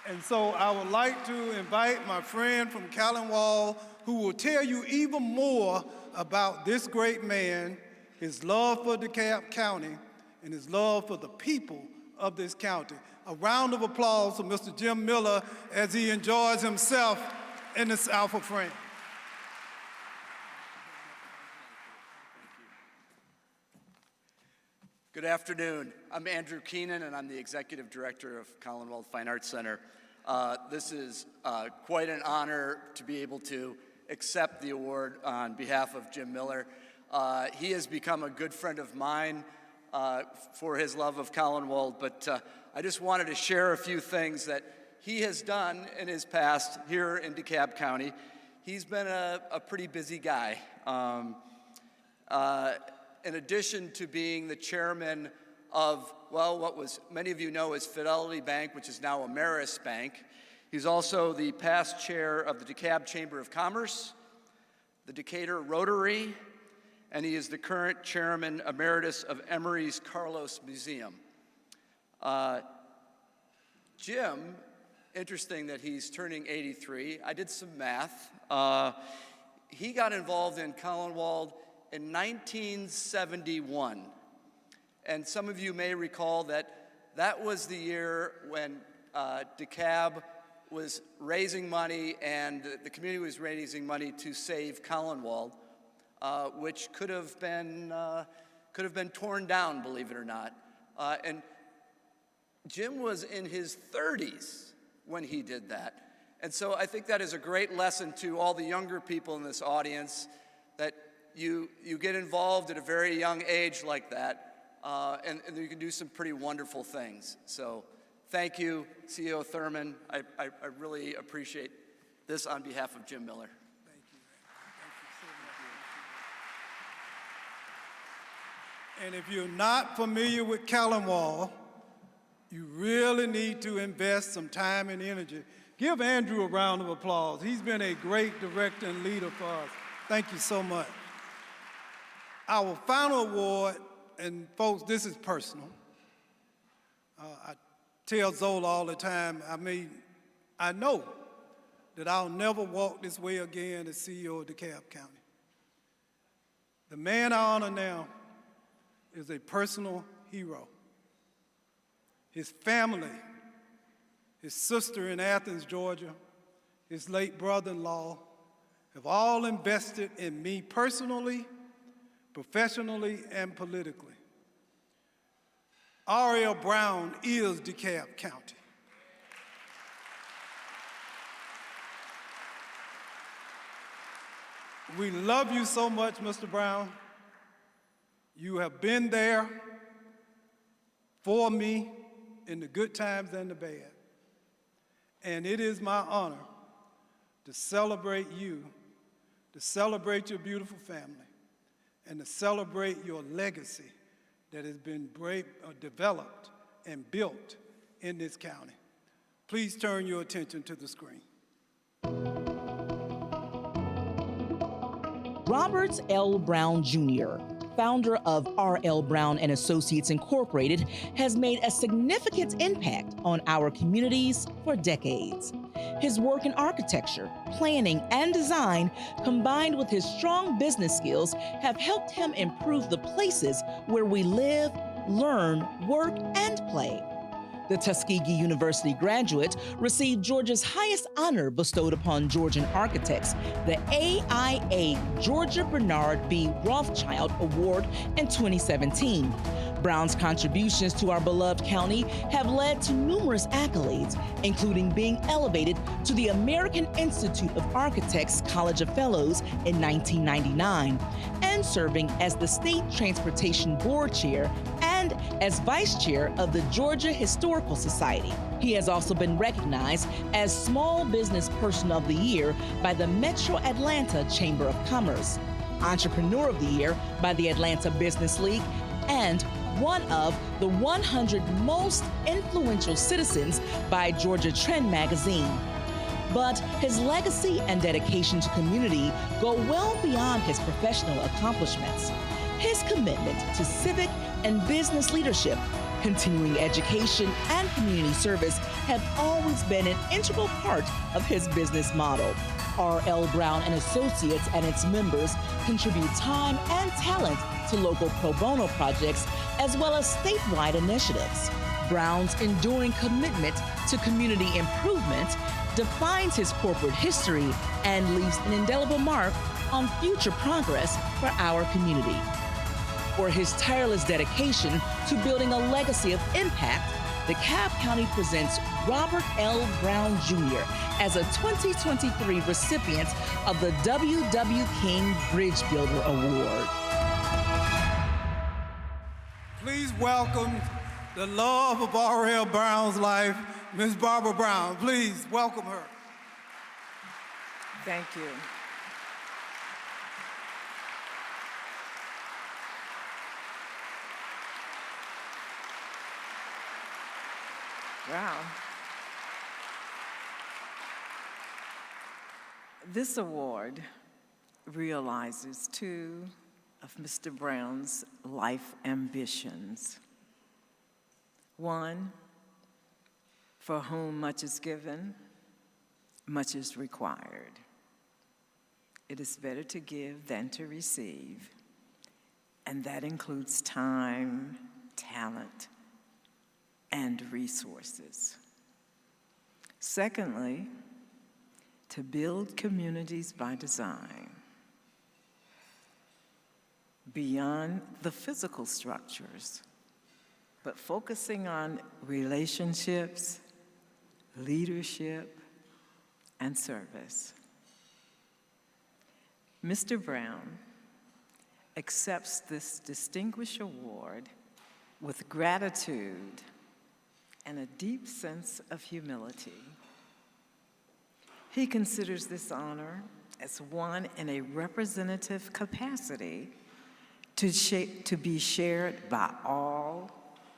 And so I would like to invite my friend from Callenwall, who will tell you even more about this great man, his love for DeKalb County, and his love for the people of this county. A round of applause for Mr. Jim Miller as he enjoys himself in this Alpha frame. Good afternoon. I'm Andrew Keenan, and I'm the Executive Director of Commonwealth Fine Arts Center. This is quite an honor to be able to accept the award on behalf of Jim Miller. He has become a good friend of mine for his love of Collinwold, but I just wanted to share a few things that he has done in his past here in DeKalb County. He's been a pretty busy guy. In addition to being the chairman of, well, what was many of you know as Fidelity Bank, which is now Ameris Bank, he's also the past chair of the DeKalb Chamber of Commerce, the Decatur Rotary, and he is the current chairman emeritus of Emory's Carlos Museum. Jim, interesting that he's turning 83. I did some math. He got involved in Collinwold in 1971. And some of you may recall that that was the year when DeKalb was raising money, and the community was raising money to save Collinwald, which could have been torn down, believe it or not. And Jim was in his 30s when he did that. And so I think that is a great lesson to all the younger people in this audience, that you get involved at a very young age like that, and you can do some pretty wonderful things. So thank you, CEO Thurmond. I really appreciate this on behalf of Jim Miller. Thank you. Thank you so much. And if you're not familiar with Collinwald, you really need to invest some time and energy. Give Andrew a round of applause. He's been a great director and leader for us. Thank you so much. Our final award, and folks, this is personal. I tell Zola all the time, I know that I'll never walk this way again as CEO of DeKalb County. The man I honor now is a personal hero. His family, his sister in Athens, Georgia, his late brother-in-law, have all invested in me personally, professionally, and politically. R.L. Brown is DeKalb County. We love you so much, Mr. Brown. You have been there for me in the good times and the bad. And it is my honor to celebrate you, to celebrate your beautiful family, and to celebrate your legacy that has been developed and built in this county. Please turn your attention to the screen. Robert L. Brown Jr., founder of R.L. Brown and Associates Incorporated, has made a significant impact on our communities for decades. His work in architecture, planning, and design, combined with his strong business skills, have helped him improve the places where we live, learn, work, and play. The Tuskegee University graduate received Georgia's highest honor bestowed upon Georgian architects, the AIA Georgia Bernard B. Rothschild Award in 2017. Brown's contributions to our beloved county have led to numerous accolades, including being elevated to the American Institute of Architects College of Fellows in 1999, and serving as the State Transportation Board Chair and as Vice Chair of the Georgia Historical Society. He has also been recognized as Small Business Person of the Year by the Metro Atlanta Chamber of Commerce, Entrepreneur of the Year by the Atlanta Business League, and one of the 100 most influential citizens by Georgia Trend magazine. But his legacy and dedication to community go well beyond his professional accomplishments. His commitment to civic and business leadership, continuing education, and community service have always been an integral part of his business model. R.L. Brown and Associates and its members contribute time and talent to local pro bono projects as well as statewide initiatives. Brown's enduring commitment to community improvement defines his corporate history and leaves an indelible mark on future progress for our community. For his tireless dedication to building a legacy of impact, DeKalb County presents Robert L. Brown Jr. as a 2023 recipient of the W.W. King Bridge Builder Award. Please welcome the love of R.L. Brown's life, Ms. Barbara Brown. Please welcome her. Thank you. Wow. This award realizes two of Mr. Brown's life ambitions. One, for whom much is given, much is required. It is better to give than to receive, and that includes time, talent, and resources. Secondly, to build communities by design, beyond the physical structures, but focusing on relationships, leadership, and service. Mr. Brown accepts this distinguished award with gratitude and a deep sense of humility. He considers this honor as one in a representative capacity to be shared by all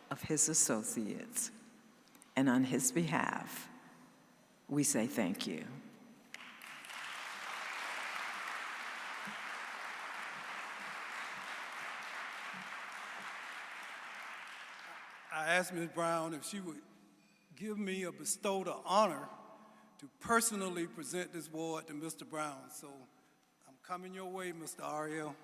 of his associates. And on his behalf, we say thank you. I asked Ms. Brown if she would give me a bestowed of honor to personally present this award to Mr. Brown. So I'm coming your way, Mr. Ariel.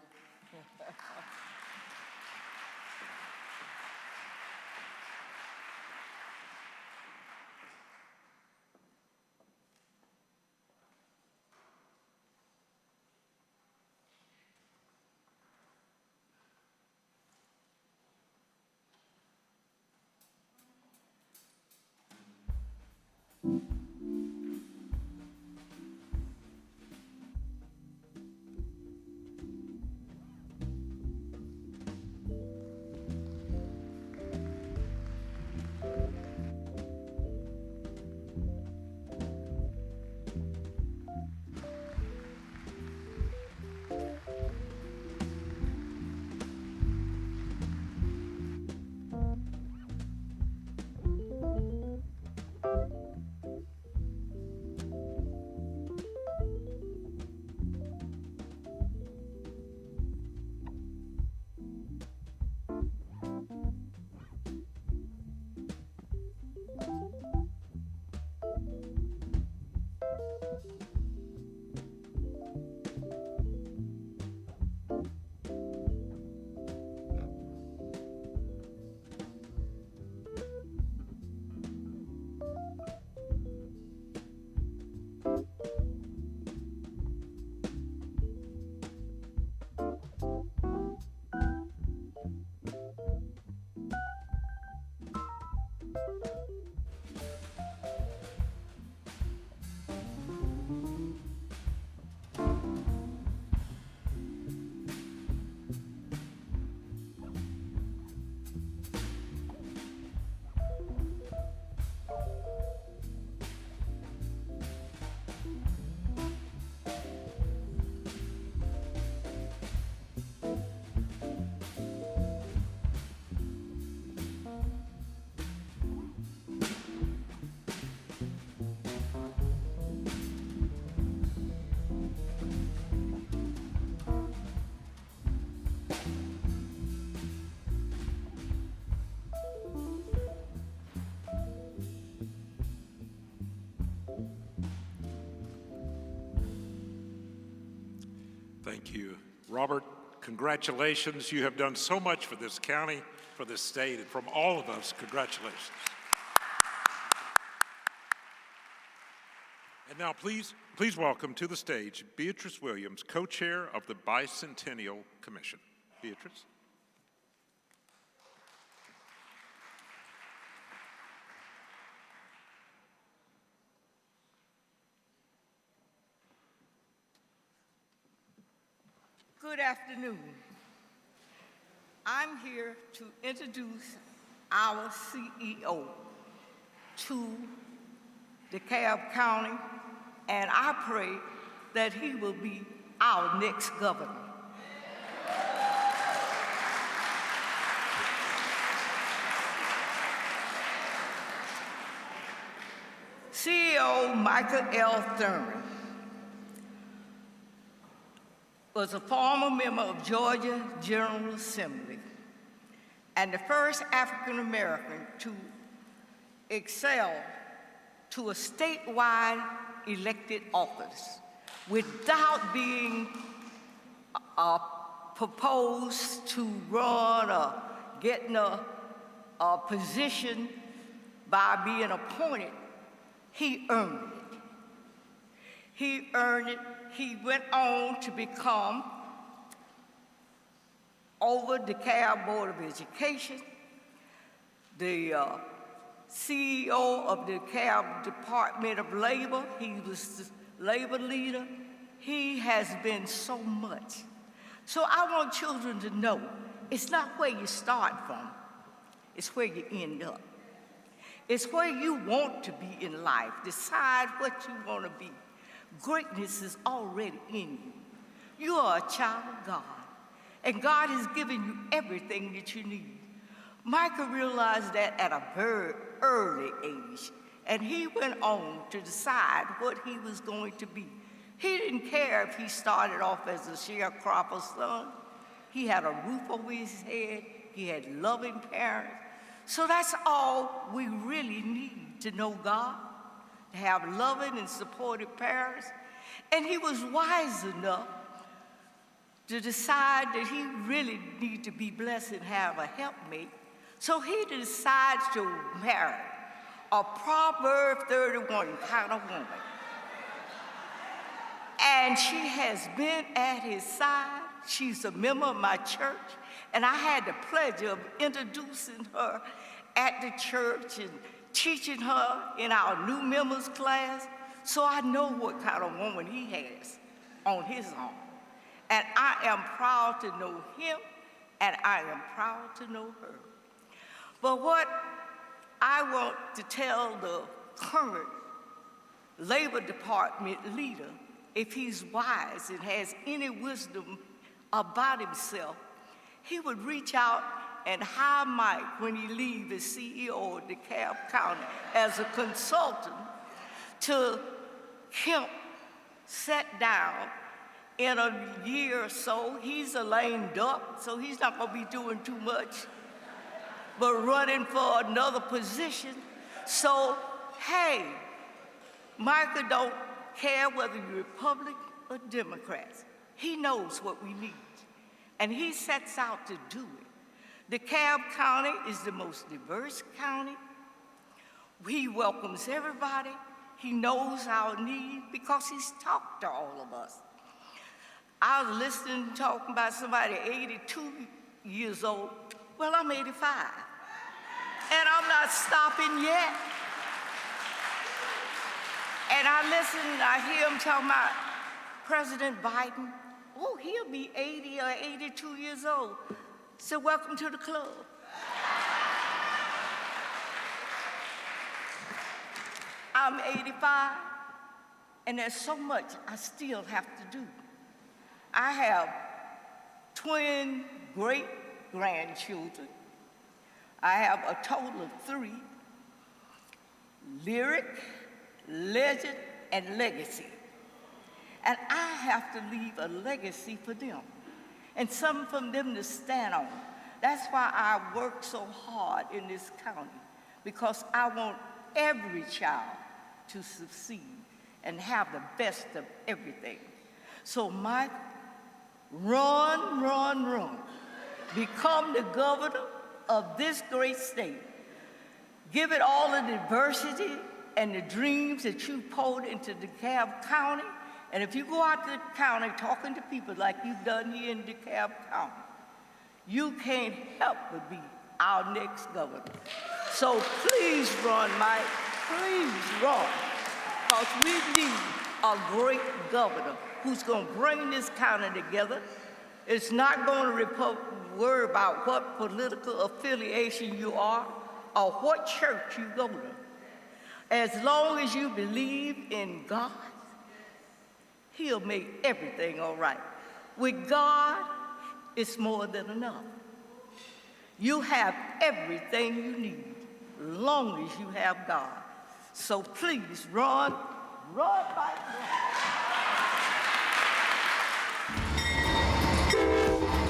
Thank you. Robert, congratulations. You have done so much for this county, for this state, and from all of us, congratulations. And now please welcome to the stage Beatrice Williams, co-chair of the Bicentennial Commission. Beatrice. Good afternoon. I'm here to introduce our CEO to DeKalb County, and I pray that he will be our next governor. CEO Michael L. Thurmond was a former member of Georgia General Assembly and the first African American to excel to a statewide elected office without being proposed to run or getting a position by being appointed. He earned it. He earned it. He went on to become over DeKalb Board of Education, the CEO of the DeKalb Department of Labor. He was the labor leader. He has been so much. So I want children to know it's not where you start from, it's where you end up. It's where you want to be in life. Decide what you want to be. Greatness is already in you. You are a child of God, and God has given you everything that you need. Michael realized that at a very early age, and he went on to decide what he was going to be. He didn't care if he started off as a sharecropper's son. He had a roof over his head. He had loving parents. So that's all we really need to know God, to have loving and supportive parents. And he was wise enough to decide that he really needed to be blessed and have a helpmate. So he decides to marry a Proverb 31 kind of woman. And she has been at his side. She's a member of my church, and I had the pleasure of introducing her at the church and teaching her in our new members class. So I know what kind of woman he has on his own. And I am proud to know him, and I am proud to know her. But what I want to tell the current Labor Department leader, if he's wise and has any wisdom about himself, he would reach out and hire Mike when he leaves as CEO of DeKalb County as a consultant to help set down in a year or so. He's a lame duck, so he's not going to be doing too much, but running for another position. So, hey, Michael don't care whether you're Republican or Democrats. He knows what we need, and he sets out to do it. DeKalb County is the most diverse county. He welcomes everybody. He knows our need because he's talked to all of us. I was listening, talking about somebody 82 years old. Well, I'm 85, and I'm not stopping yet. And I listen, and I hear him talking about President Biden. Oh, he'll be 80 or 82 years old. So welcome to the club. I'm 85, and there's so much I still have to do. I have twin great-grandchildren. I have a total of 3, Lyric, Legend, and Legacy. And I have to leave a legacy for them and something for them to stand on. That's why I work so hard in this county, because I want every child to succeed and have the best of everything. So Mike, run, run, run. Become the governor of this great state. Give it all the diversity and the dreams that you poured into DeKalb County. And if you go out to the county talking to people like you've done here in DeKalb County, you can't help but be our next governor. So please run, Mike, please run, because we need a great governor who's going to bring this county together. It's not going to worry about what political affiliation you are or what church you go to. As long as you believe in God, He'll make everything all right. With God, it's more than enough. You have everything you need, as long as you have God. So please run, run, Mike, run.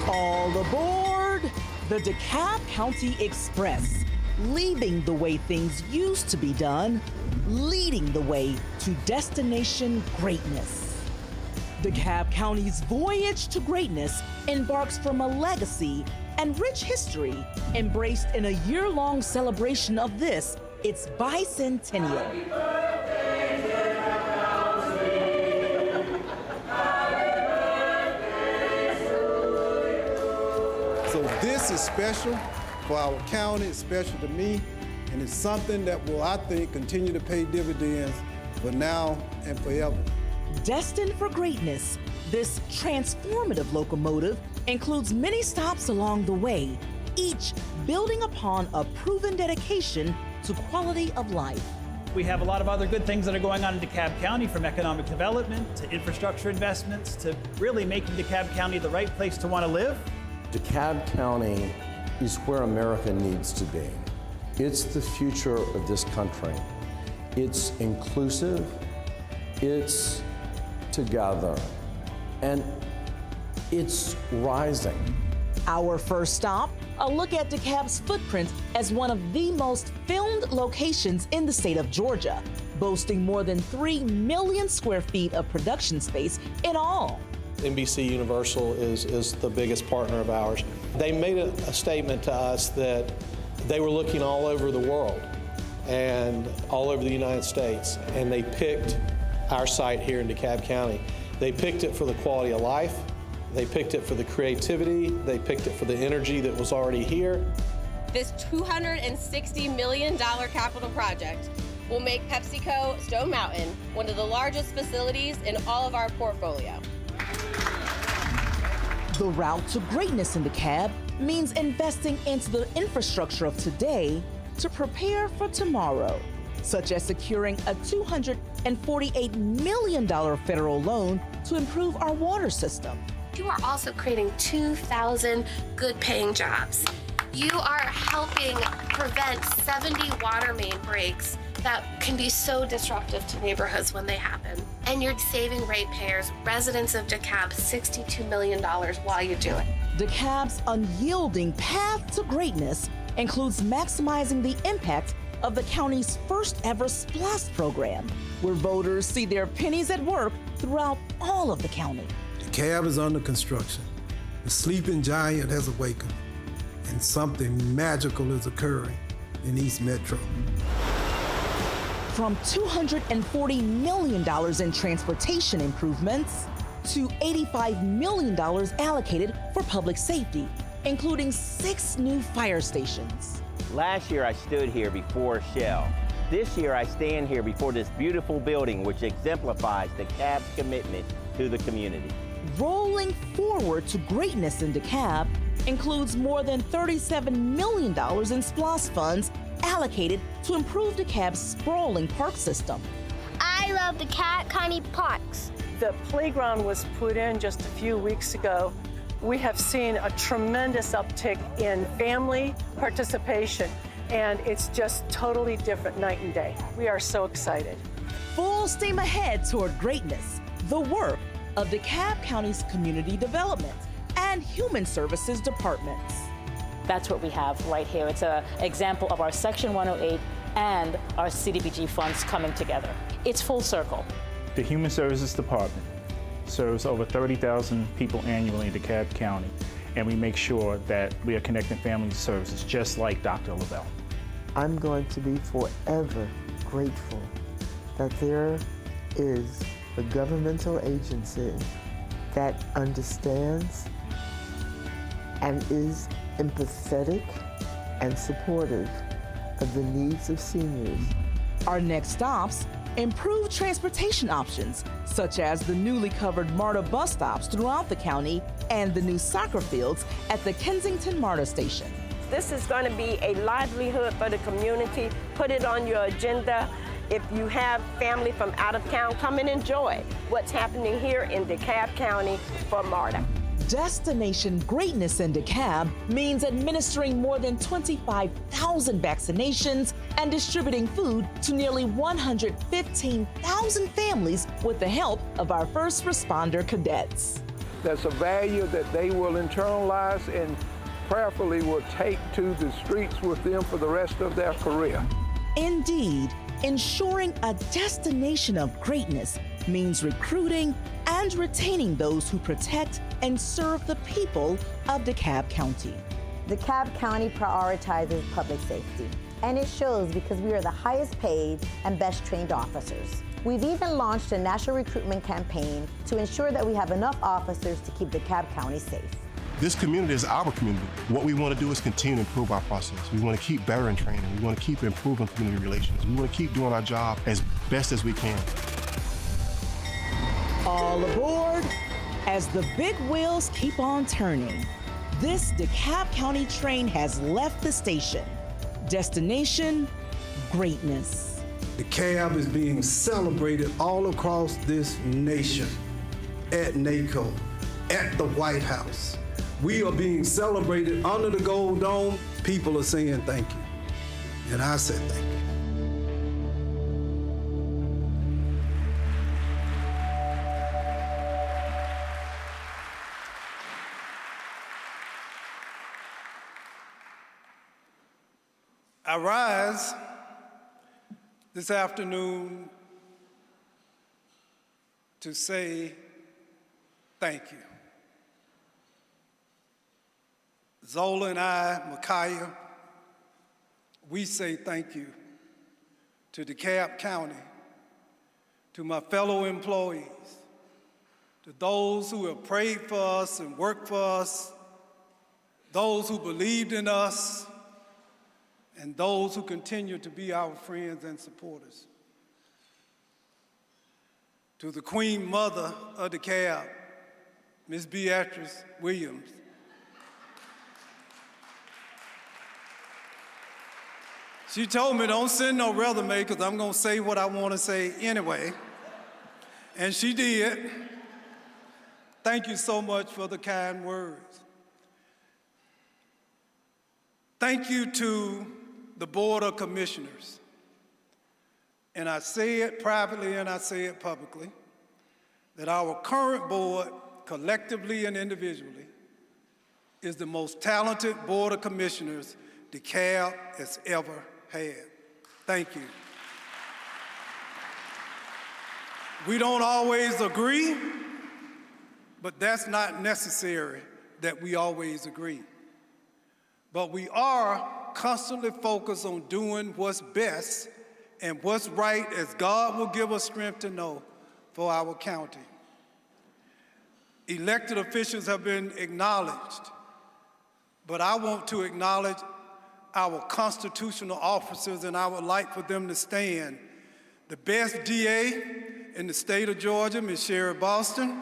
All aboard the DeKalb County Express, leaving the way things used to be done, leading the way to destination greatness. DeKalb County's voyage to greatness embarks from a legacy and rich history embraced in a year-long celebration of this, its bicentennial. is special for our county, it's special to me, and it's something that will, I think, continue to pay dividends for now and forever. Destined for greatness, this transformative locomotive includes many stops along the way, each building upon a proven dedication to quality of life. We have a lot of other good things that are going on in DeKalb County, from economic development to infrastructure investments to really making DeKalb County the right place to want to live. DeKalb County is where America needs to be. It's the future of this country. It's inclusive, it's together, and it's rising. Our first stop, a look at DeKalb's footprint as one of the most filmed locations in the state of Georgia, boasting more than 3 million square feet of production space in all. NBC Universal is the biggest partner of ours. They made a statement to us that they were looking all over the world and all over the United States, and they picked our site here in DeKalb County. They picked it for the quality of life, they picked it for the creativity, they picked it for the energy that was already here. This $260 million capital project will make PepsiCo Stone Mountain one of the largest facilities in all of our portfolio. The route to greatness in DeKalb means investing into the infrastructure of today to prepare for tomorrow, such as securing a $248 million federal loan to improve our water system. You are also creating 2,000 good-paying jobs. You are helping prevent 70 water main breaks that can be so disruptive to neighborhoods when they happen. And you're saving ratepayers, residents of DeKalb, $62 million while you do it. DeKalb's unyielding path to greatness includes maximizing the impact of the county's first ever SPLOST program, where voters see their pennies at work throughout all of the county. DeKalb is under construction. The sleeping giant has awakened, and something magical is occurring in East Metro. From $240 million in transportation improvements to $85 million allocated for public safety, including 6 new fire stations. Last year I stood here before Shell. This year I stand here before this beautiful building which exemplifies DeKalb's commitment to the community. Rolling forward to greatness in DeKalb includes more than $37 million in SPLOST funds allocated to improve DeKalb's sprawling park system. I love DeKalb County parks. The playground was put in just a few weeks ago. We have seen a tremendous uptick in family participation, and it's just totally different night and day. We are so excited. Full steam ahead toward greatness, the work of DeKalb County's Community Development and Human Services departments. That's what we have right here. It's an example of our Section 108 and our CDBG funds coming together. It's full circle. The Human Services Department serves over 30,000 people annually in DeKalb County, and we make sure that we are connecting family services just like Dr. Lavelle. I'm going to be forever grateful that there is a governmental agency that understands and is empathetic and supportive of the needs of seniors. Our next stops improve transportation options, such as the newly covered MARTA bus stops throughout the county and the new soccer fields at the Kensington MARTA station. This is going to be a livelihood for the community. Put it on your agenda. If you have family from out of town, come and enjoy what's happening here in DeKalb County for MARTA. Destination greatness in DeKalb means administering more than 25,000 vaccinations and distributing food to nearly 115,000 families with the help of our first responder cadets. That's a value that they will internalize and prayerfully will take to the streets with them for the rest of their career. Indeed, ensuring a destination of greatness means recruiting and retaining those who protect and serve the people of DeKalb County. DeKalb County prioritizes public safety, and it shows because we are the highest paid and best trained officers. We've even launched a national recruitment campaign to ensure that we have enough officers to keep DeKalb County safe. This community is our community. What we want to do is continue to improve our process. We want to keep bettering training. We want to keep improving community relations. We want to keep doing our job as best as we can. All aboard as the big wheels keep on turning. This DeKalb County train has left the station. Destination, greatness. DeKalb is being celebrated all across this nation, at NACO, at the White House. We are being celebrated under the Gold Dome. People are saying thank you. And I said thank you. I rise this afternoon to say thank you. Zola and I, Micaiah, we say thank you to DeKalb County, to my fellow employees, to those who have prayed for us and worked for us, those who believed in us, and those who continue to be our friends and supporters. To the Queen Mother of DeKalb, Ms. Beatrice Williams. She told me, don't send no resume because I'm going to say what I want to say anyway. And she did. Thank you so much for the kind words. Thank you to the Board of Commissioners. And I say it privately and I say it publicly, that our current board, collectively and individually, is the most talented Board of Commissioners DeKalb has ever had. Thank you. We don't always agree, but that's not necessary that we always agree. But we are constantly focused on doing what's best and what's right as God will give us strength to know for our county. Elected officials have been acknowledged, but I want to acknowledge our constitutional officers, and I would like for them to stand. The best DA in the state of Georgia, Ms. Sherry Boston.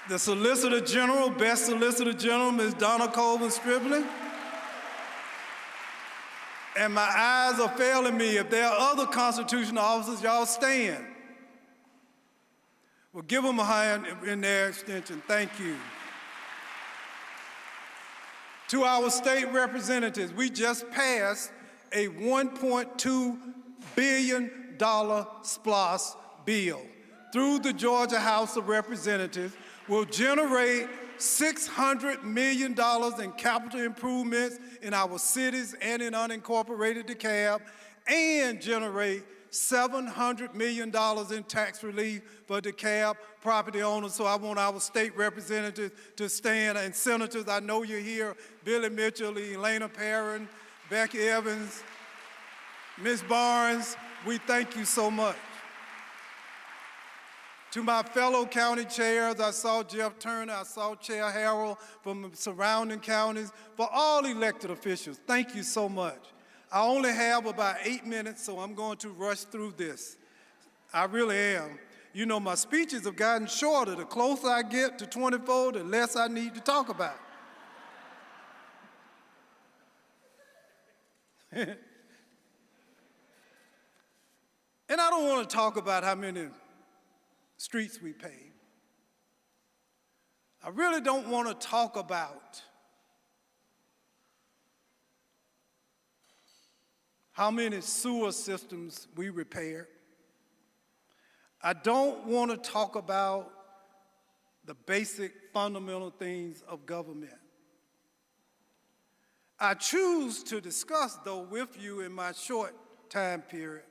The Solicitor General, best Solicitor General, Ms. Donna Colvin Stribley. And my eyes are failing me. If there are other constitutional officers, y'all stand. Well, give them a hand in their extension. Thank you. To our state representatives, we just passed a $1.2 billion SPLOST bill through the Georgia House of Representatives. Will generate $600 million in capital improvements in our cities and in unincorporated DeKalb, and generate $700 million in tax relief for DeKalb property owners. So I want our state representatives to stand, and senators, I know you're here, Billy Mitchell, Elena Perrin, Becky Evans, Ms. Barnes, we thank you so much. To my fellow county chairs, I saw Jeff Turner, I saw Chair Harrell from surrounding counties, for all elected officials, thank you so much. I only have about 8 minutes, so I'm going to rush through this. I really am. You know, my speeches have gotten shorter. The closer I get to 24, the less I need to talk about. And I don't want to talk about how many streets we pave. I really don't want to talk about how many sewer systems we repaired. I don't want to talk about the basic fundamental things of government. I choose to discuss, though, with you in my short time period,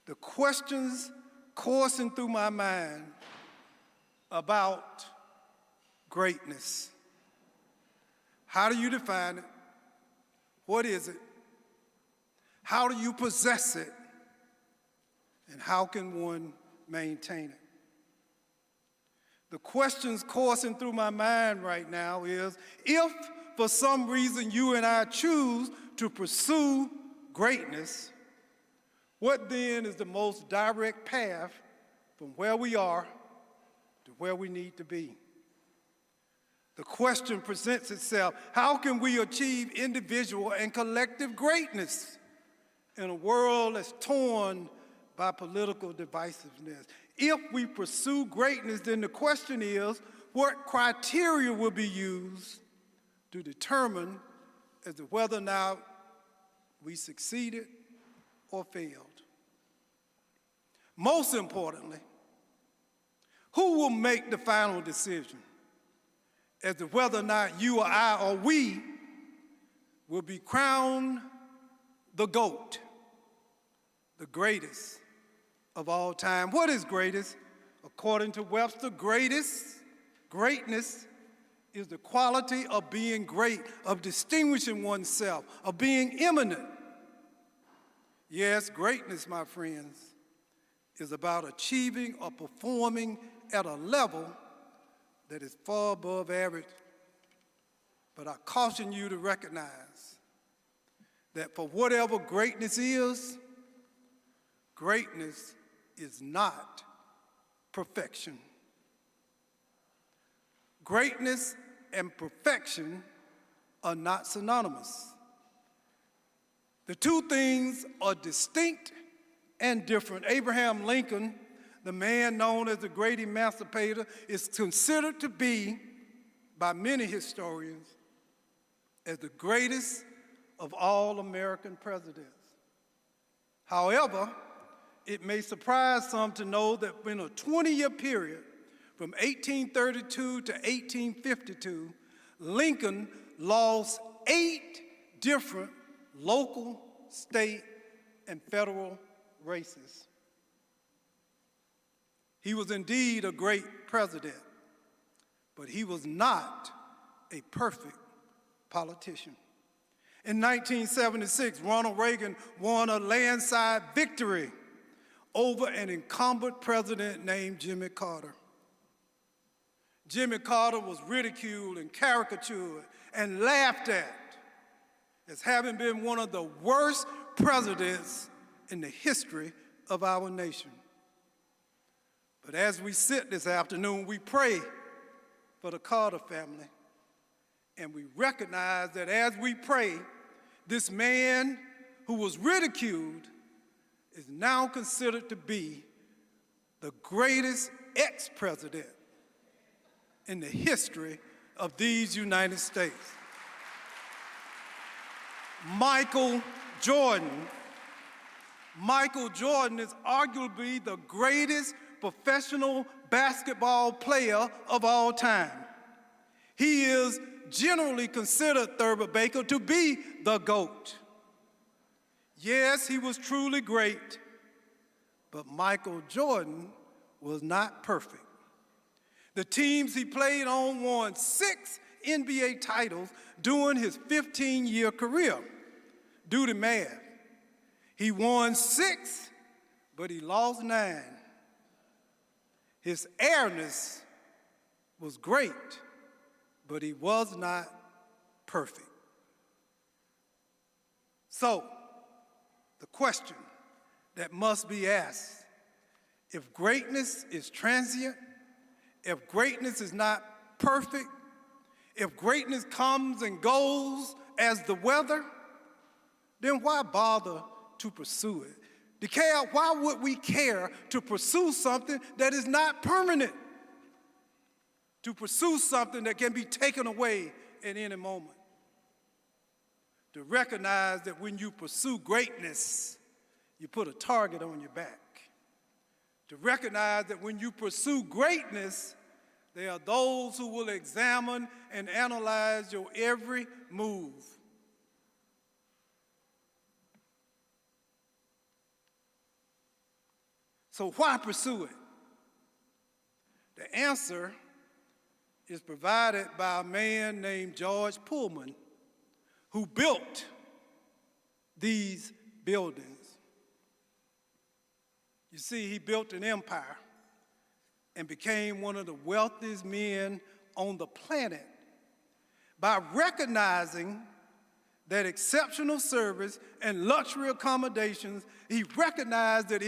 the questions coursing through my mind about greatness. How do you define it? What is it? How do you possess it? And how can one maintain it? The questions coursing through my mind right now is, if for some reason you and I choose to pursue greatness, what then is the most direct path from where we are to where we need to be? The question presents itself, how can we achieve individual and collective greatness in a world that's torn by political divisiveness? If we pursue greatness, then the question is, what criteria will be used to determine as to whether or not we succeeded or failed? Most importantly, who will make the final decision as to whether or not you or I or we will be crowned the GOAT, the greatest of all time? What is greatest? According to Webster, greatness is the quality of being great, of distinguishing oneself, of being eminent. Yes, greatness, my friends, is about achieving or performing at a level that is far above average. But I caution you to recognize that for whatever greatness is not perfection. Greatness and perfection are not synonymous. The two things are distinct and different. Abraham Lincoln, the man known as the great emancipator, is considered to be, by many historians, as the greatest of all American presidents. However, it may surprise some to know that in a 20-year period, from 1832 to 1852, Lincoln lost 8 different local, state, and federal races. He was indeed a great president, but he was not a perfect politician. In 1976, Ronald Reagan won a landslide victory over an incumbent president named Jimmy Carter. Jimmy Carter was ridiculed and caricatured and laughed at as having been one of the worst presidents in the history of our nation. But as we sit this afternoon, we pray for the Carter family, and we recognize that as we pray, this man who was ridiculed is now considered to be the greatest ex-president in the history of these United States. Michael Jordan is arguably the greatest professional basketball player of all time. He is generally considered, Thurber Baker, to be the GOAT. Yes, he was truly great, but Michael Jordan was not perfect. The teams he played on won 6 NBA titles during his 15-year career. Do the math. He won 6, but he lost 9. His airness was great, but he was not perfect. So, the question that must be asked, if greatness is transient, if greatness is not perfect, if greatness comes and goes as the weather, then why bother to pursue it? DeKalb, why would we care to pursue something that is not permanent? To pursue something that can be taken away at any moment? To recognize that when you pursue greatness, you put a target on your back. To recognize that when you pursue greatness, there are those who will examine and analyze your every move. So why pursue it? The answer is provided by a man named George Pullman, who built these buildings. You see, he built an empire. and became one of the wealthiest men on the planet by recognizing that exceptional service and luxury accommodations. He recognized that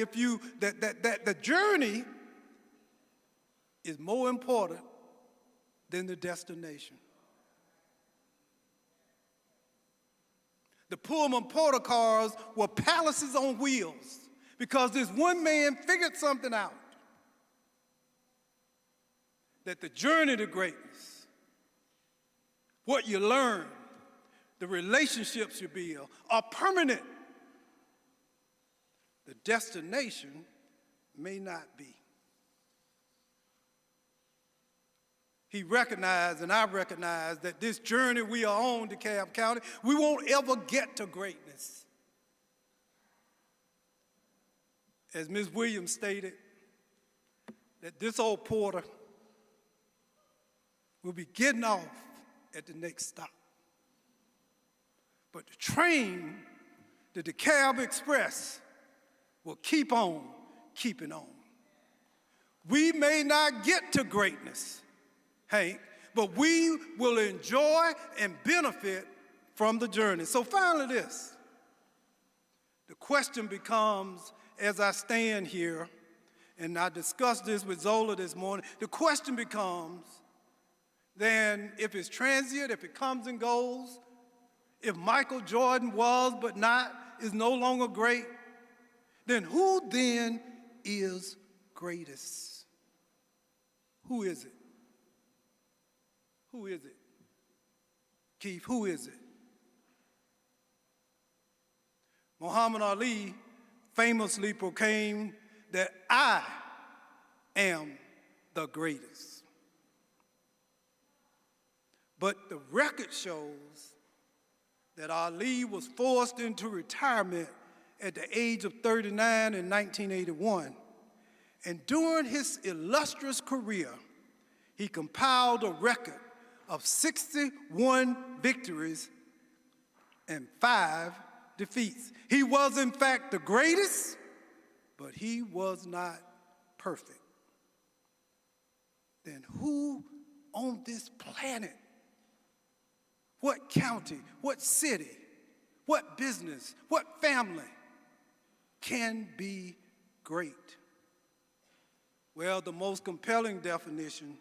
that the journey is more important than the destination. The Pullman porter cars were palaces on wheels because this one man figured something out. That the journey to greatness, what you learn, the relationships you build are permanent. The destination may not be. He recognized, and I recognize, that this journey we are on, DeKalb County, we won't ever get to greatness. As Ms. Williams stated, that this old porter will be getting off at the next stop. But the train, the DeKalb Express, will keep on keeping on. We may not get to greatness, Hank, but we will enjoy and benefit from the journey. So finally this, the question becomes, as I stand here, and I discussed this with Zola this morning, the question becomes, then if it's transient, if it comes and goes, if Michael Jordan was but is no longer great, then who then is greatest? Who is it? Who is it? Keith, who is it? Muhammad Ali famously proclaimed that I am the greatest. But the record shows that Ali was forced into retirement at the age of 39 in 1981. And during his illustrious career, he compiled a record of 61 victories and 5 defeats. He was, in fact, the greatest, but he was not perfect. Then who on this planet, what county, what city, what business, what family can be great? Well, the most compelling definition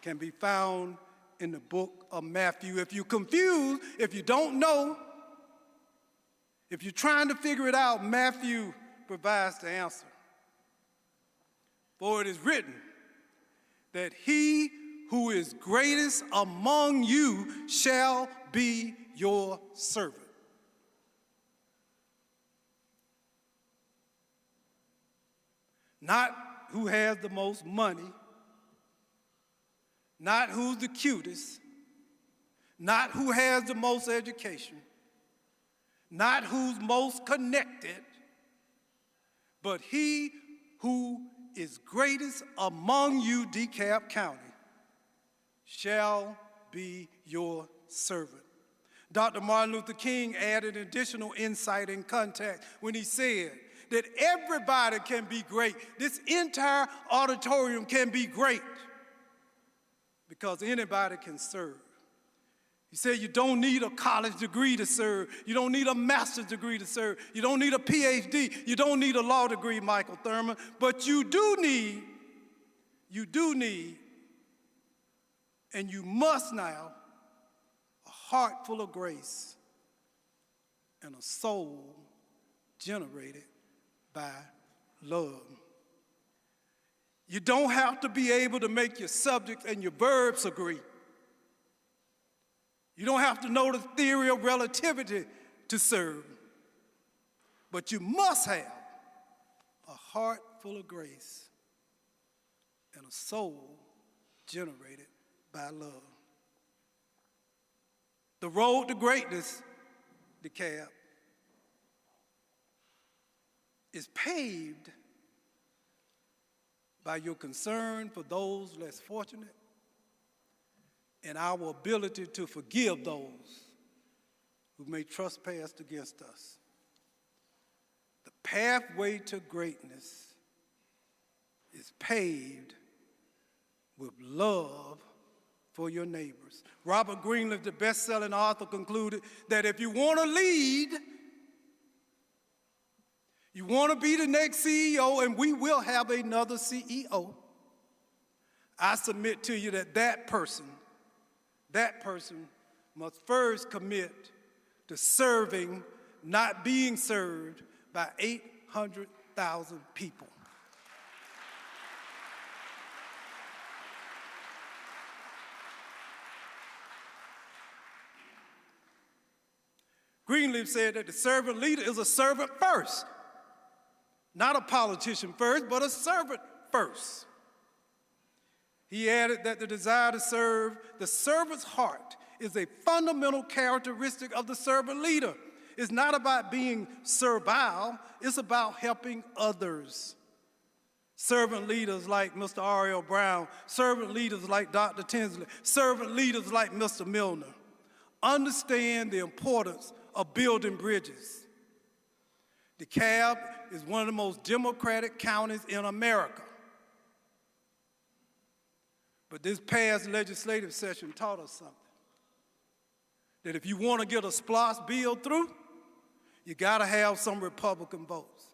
can be found in the book of Matthew. If you're confused, if you don't know, if you're trying to figure it out, Matthew provides the answer. For it is written that he who is greatest among you shall be your servant. Not who has the most money, not who's the cutest, not who has the most education, not who's most connected, but he who is greatest among you, DeKalb County, shall be your servant. Dr. Martin Luther King added additional insight and context when he said that everybody can be great. This entire auditorium can be great because anybody can serve. He said you don't need a college degree to serve. You don't need a master's degree to serve. You don't need a PhD. You don't need a law degree, Michael Thurmond. But you do need, and you must now, a heart full of grace and a soul generated by love. You don't have to be able to make your subjects and your verbs agree. You don't have to know the theory of relativity to serve. But you must have a heart full of grace and a soul generated by love. The road to greatness, DeKalb, is paved by your concern for those less fortunate and our ability to forgive those who may trespass against us. The pathway to greatness is paved with love for your neighbors. Robert Greenleaf, the best-selling author, concluded that if you want to lead, you want to be the next CEO, and we will have another CEO, I submit to you that that person must first commit to serving, not being served by 800,000 people. Greenleaf said that the servant leader is a servant first. Not a politician first, but a servant first. He added that the desire to serve, the servant's heart, is a fundamental characteristic of the servant leader. It's not about being servile, it's about helping others. Servant leaders like Mr. R.L. Brown, servant leaders like Dr. Tinsley, servant leaders like Mr. Milner understand the importance of building bridges. DeKalb is one of the most democratic counties in America. But this past legislative session taught us something. That if you want to get a SPLOST bill through, you got to have some Republican votes.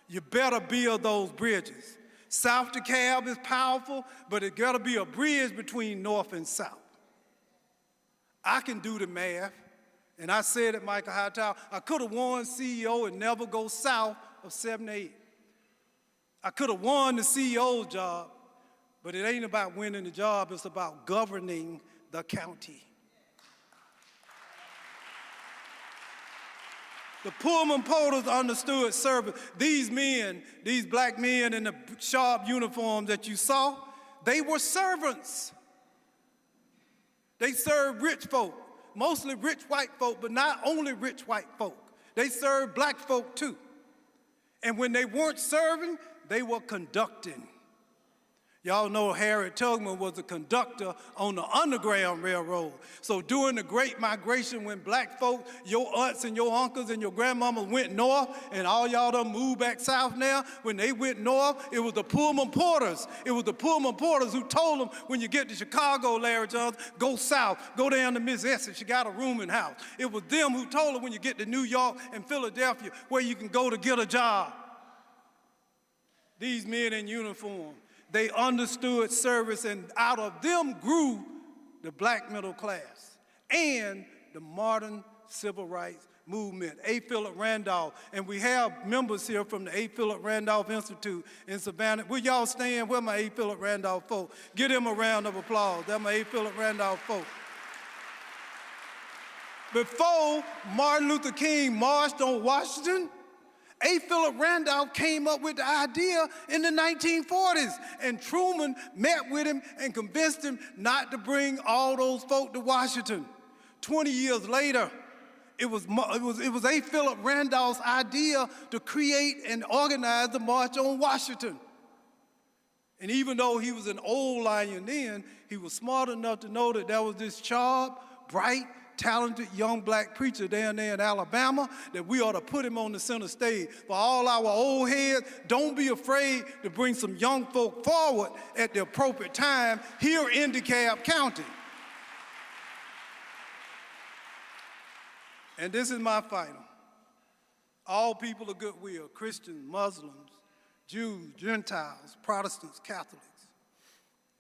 You better build those bridges. South DeKalb is powerful, but it got to be a bridge between North and South. I can do the math, and I said at Michael Hightower, I could have won CEO and never go south of 78. I could have won the CEO's job, but it ain't about winning the job, it's about governing the county. The Pullman porters understood service. These men, these black men in the sharp uniforms that you saw, they were servants. They served rich folk, mostly rich white folk, but not only rich white folk. They served black folk too. And when they weren't serving, they were conducting. Y'all know Harriet Tubman was a conductor on the Underground Railroad. So during the Great Migration, when black folk, your aunts and your uncles and your grandmamas went north, and all y'all done moved back south now, when they went north, it was the Pullman porters. It was the Pullman porters who told them, when you get to Chicago, Larry Johnson, go south, go down to Miss Essex, you got a rooming house. It was them who told them when you get to New York and Philadelphia, where you can go to get a job. These men in uniform, they understood service, and out of them grew the black middle class and the modern civil rights movement. A. Philip Randolph, and we have members here from the A. Philip Randolph Institute in Savannah. Will y'all stand? Where my A. Philip Randolph folk? Give them a round of applause. That's my A. Philip Randolph folk. Before Martin Luther King marched on Washington, A. Philip Randolph came up with the idea in the 1940s, and Truman met with him and convinced him not to bring all those folk to Washington. 20 years later, it was A. Philip Randolph's idea to create and organize the March on Washington. And even though he was an old lion then, he was smart enough to know that there was this sharp, bright, talented young black preacher down there in Alabama, that we ought to put him on the center stage. For all our old heads, don't be afraid to bring some young folk forward at the appropriate time here in DeKalb County. And this is my final. All people of goodwill, Christians, Muslims, Jews, Gentiles, Protestants, Catholics,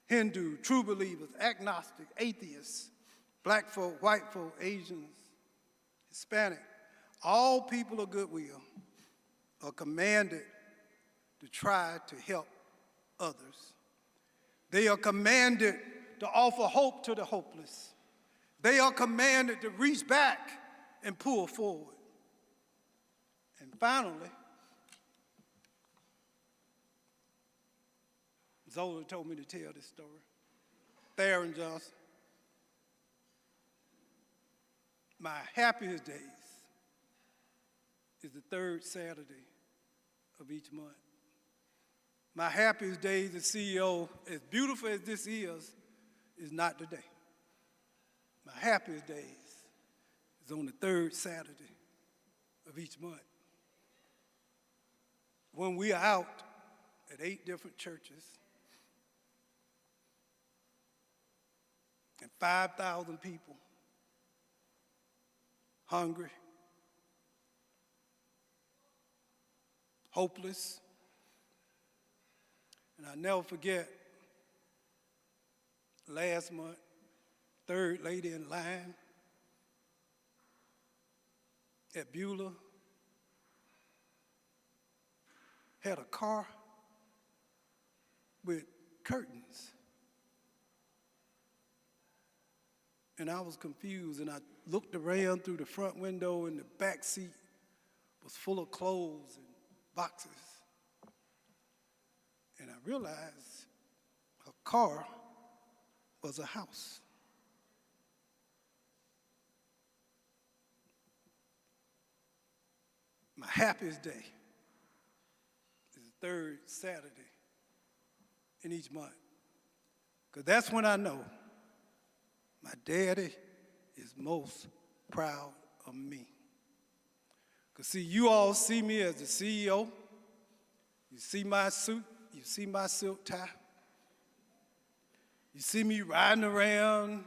Hindu, true believers, agnostic, atheists, black folk, white folk, Asians, Hispanic, all people of goodwill are commanded to try to help others. They are commanded to offer hope to the hopeless. They are commanded to reach back and pull forward. And finally, Zola told me to tell this story. Theron Johnson. My happiest days is the third Saturday of each month. My happiest days as CEO, as beautiful as this is not today. My happiest days is on the third Saturday of each month, when we are out at 8 different churches, and 5,000 people hungry, hopeless. And I'll never forget last month, third lady in line at Beulah had a car with curtains. And I was confused, and I looked around through the front window, and the back seat was full of clothes and boxes. And I realized her car was a house. My happiest day is the third Saturday in each month, because that's when I know my daddy is most proud of me. Because see, you all see me as the CEO. You see my suit, you see my silk tie. You see me riding around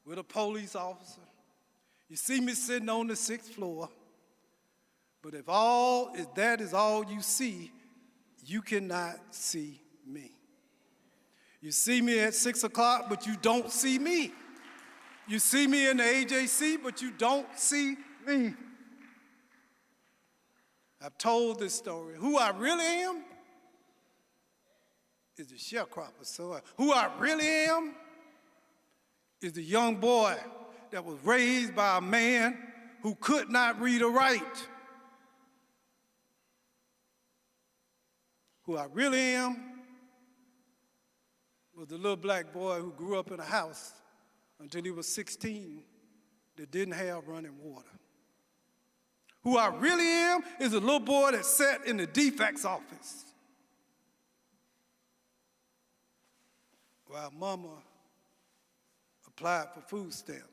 with a police officer. You see me sitting on the 6th floor. But if that is all you see, you cannot see me. You see me at 6 o'clock, but you don't see me. You see me in the AJC, but you don't see me. I've told this story. Who I really am is the sharecropper son. Who I really am is the young boy that was raised by a man who could not read or write. Who I really am was the little black boy who grew up in a house until he was 16 that didn't have running water. Who I really am is a little boy that sat in the defects office while mama applied for food stamps.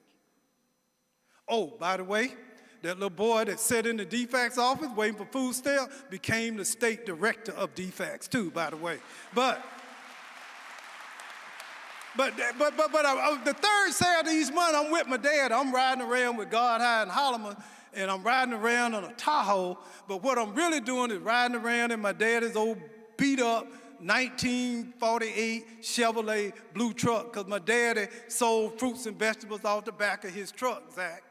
Oh, by the way, that little boy that sat in the defects office waiting for food stamps became the state director of defects too, by the way. But the third Saturday each month, I'm with my dad. I'm riding around with God High and Holloman, and I'm riding around on a Tahoe. But what I'm really doing is riding around in my daddy's old beat-up 1948 Chevrolet blue truck, because my daddy sold fruits and vegetables off the back of his truck, Zach.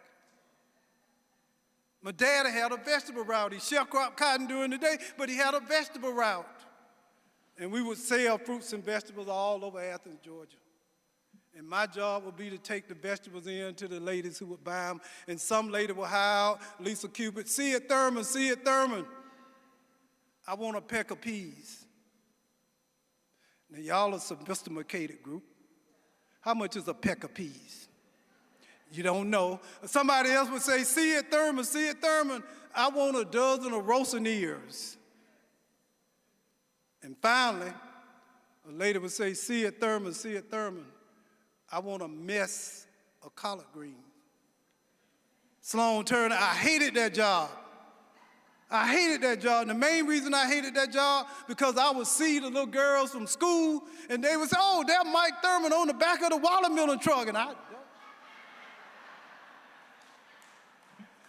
My daddy had a vegetable route. He sharecropped cotton during the day, but he had a vegetable route. And we would sell fruits and vegetables all over Athens, Georgia. And my job would be to take the vegetables in to the ladies who would buy them. And some lady would hire Lisa Cupid, see it, Thurmond. I want a peck of peas. Now, y'all are a sophisticated group. How much is a peck of peas? You don't know. Somebody else would say, see it, Thurmond. I want a dozen of roasting ears. And finally, a lady would say, see it, Thurmond. I want a mess of collard greens. Sloan Turner, I hated that job. And the main reason I hated that job, because I would see the little girls from school, and they would say, oh, that's Mike Thurmond on the back of the watermelon truck.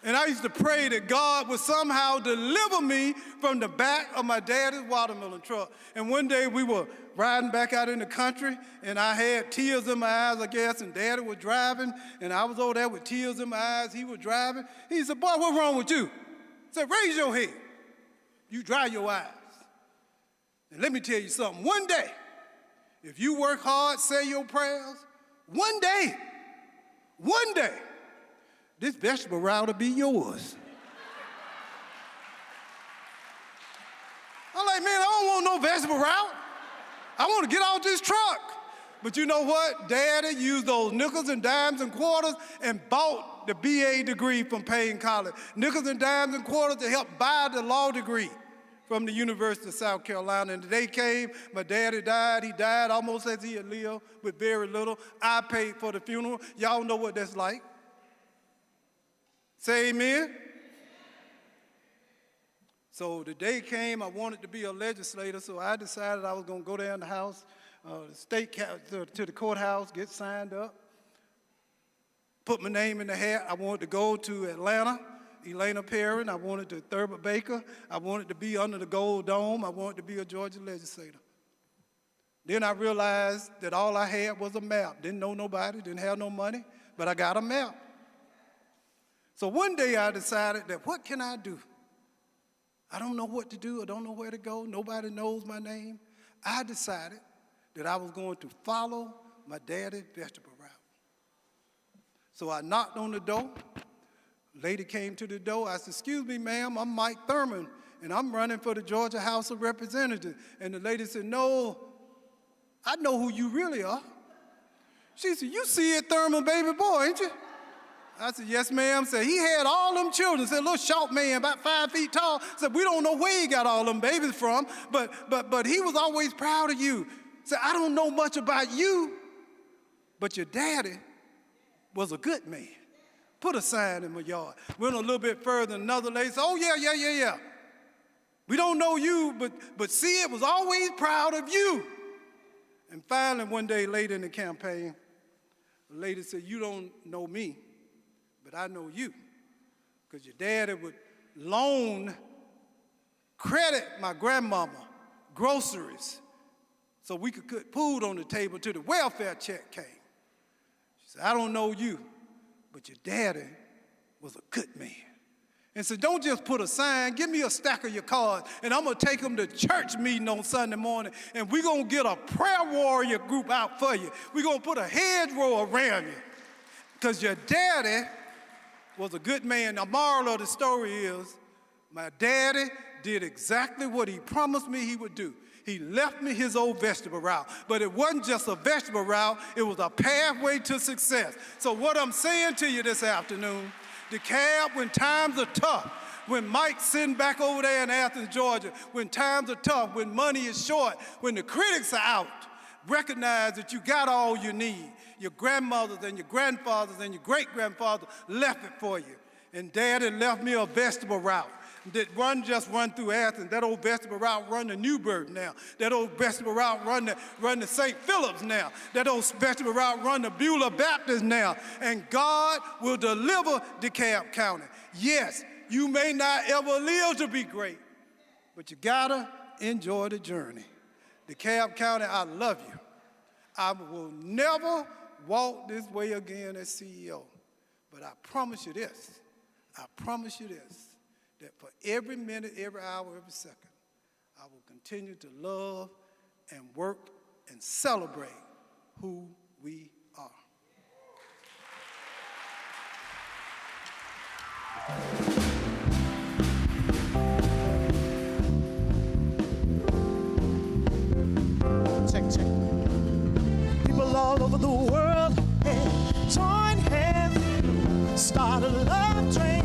And I used to pray that God would somehow deliver me from the back of my daddy's watermelon truck. And one day we were riding back out in the country, and I had tears in my eyes, I guess, and Daddy was driving, and I was over there with tears in my eyes. He was driving. He said, boy, what's wrong with you? I said, raise your head. You dry your eyes. And let me tell you something. One day, if you work hard, say your prayers, one day, this vegetable route will be yours. I'm like, man, I don't want no vegetable route. I want to get off this truck. But you know what? Daddy used those nickels and dimes and quarters and bought the BA degree from Payne College. Nickels and dimes and quarters to help buy the law degree from the University of South Carolina. And the day came, my daddy died. He died almost as he had lived with very little. I paid for the funeral. Y'all know what that's like. Say amen. So the day came, I wanted to be a legislator, so I decided I was going to go down the house, to the courthouse, get signed up. put my name in the hat. I wanted to go to Atlanta, Elena Perrin. I wanted to Thurber Baker. I wanted to be under the Gold Dome. I wanted to be a Georgia legislator. Then I realized that all I had was a map. Didn't know nobody, didn't have no money, but I got a map. So one day I decided that what can I do? I don't know what to do. I don't know where to go. Nobody knows my name. I decided that I was going to follow my daddy's vegetable route. So I knocked on the door. Lady came to the door. I said, "Excuse me, ma'am, I'm Mike Thurmond, and I'm running for the Georgia House of Representatives." And the lady said, "No, I know who you really are." She said, "You see it, Thurmond, baby boy, ain't you?" I said, "Yes, ma'am." Said, "He had all them children." Said, "A little short man, about 5 feet tall." Said, "We don't know where he got all them babies from, but he was always proud of you." Said, "I don't know much about you, but your daddy was a good man. Put a sign in my yard." Went a little bit further, and another lady said, "Oh, yeah. We don't know you, but see, it was always proud of you." And finally, one day later in the campaign, the lady said, "You don't know me, but I know you, because your daddy would loan credit my grandmama groceries so we could put food on the table till the welfare check came." She said, "I don't know you, but your daddy was a good man." And said, "Don't just put a sign, give me a stack of your cards, and I'm gonna take them to church meeting on Sunday morning, and we're gonna get a prayer warrior group out for you. We're gonna put a hedgerow around you, because your daddy was a good man." The moral of the story is, my daddy did exactly what he promised me he would do. He left me his old vegetable route, but it wasn't just a vegetable route, it was a pathway to success. So what I'm saying to you this afternoon, DeKalb, when times are tough, when Mike's sitting back over there in Athens, Georgia, when times are tough, when money is short, when the critics are out, recognize that you got all you need. Your grandmothers and your grandfathers and your great-grandfathers left it for you. And Daddy left me a vegetable route that just run through Athens. That old vegetable route run to Newburgh now. That old vegetable route run to St. Phillips now. That old vegetable route run to Beulah Baptist now. And God will deliver DeKalb County. Yes, you may not ever live to be great, but you gotta enjoy the journey. DeKalb County, I love you. I will never walk this way again as CEO, but I promise you this, that for every minute, every hour, every second, I will continue to love and work and celebrate who we are. Check. People all over the world, hey, join hands, start a love train,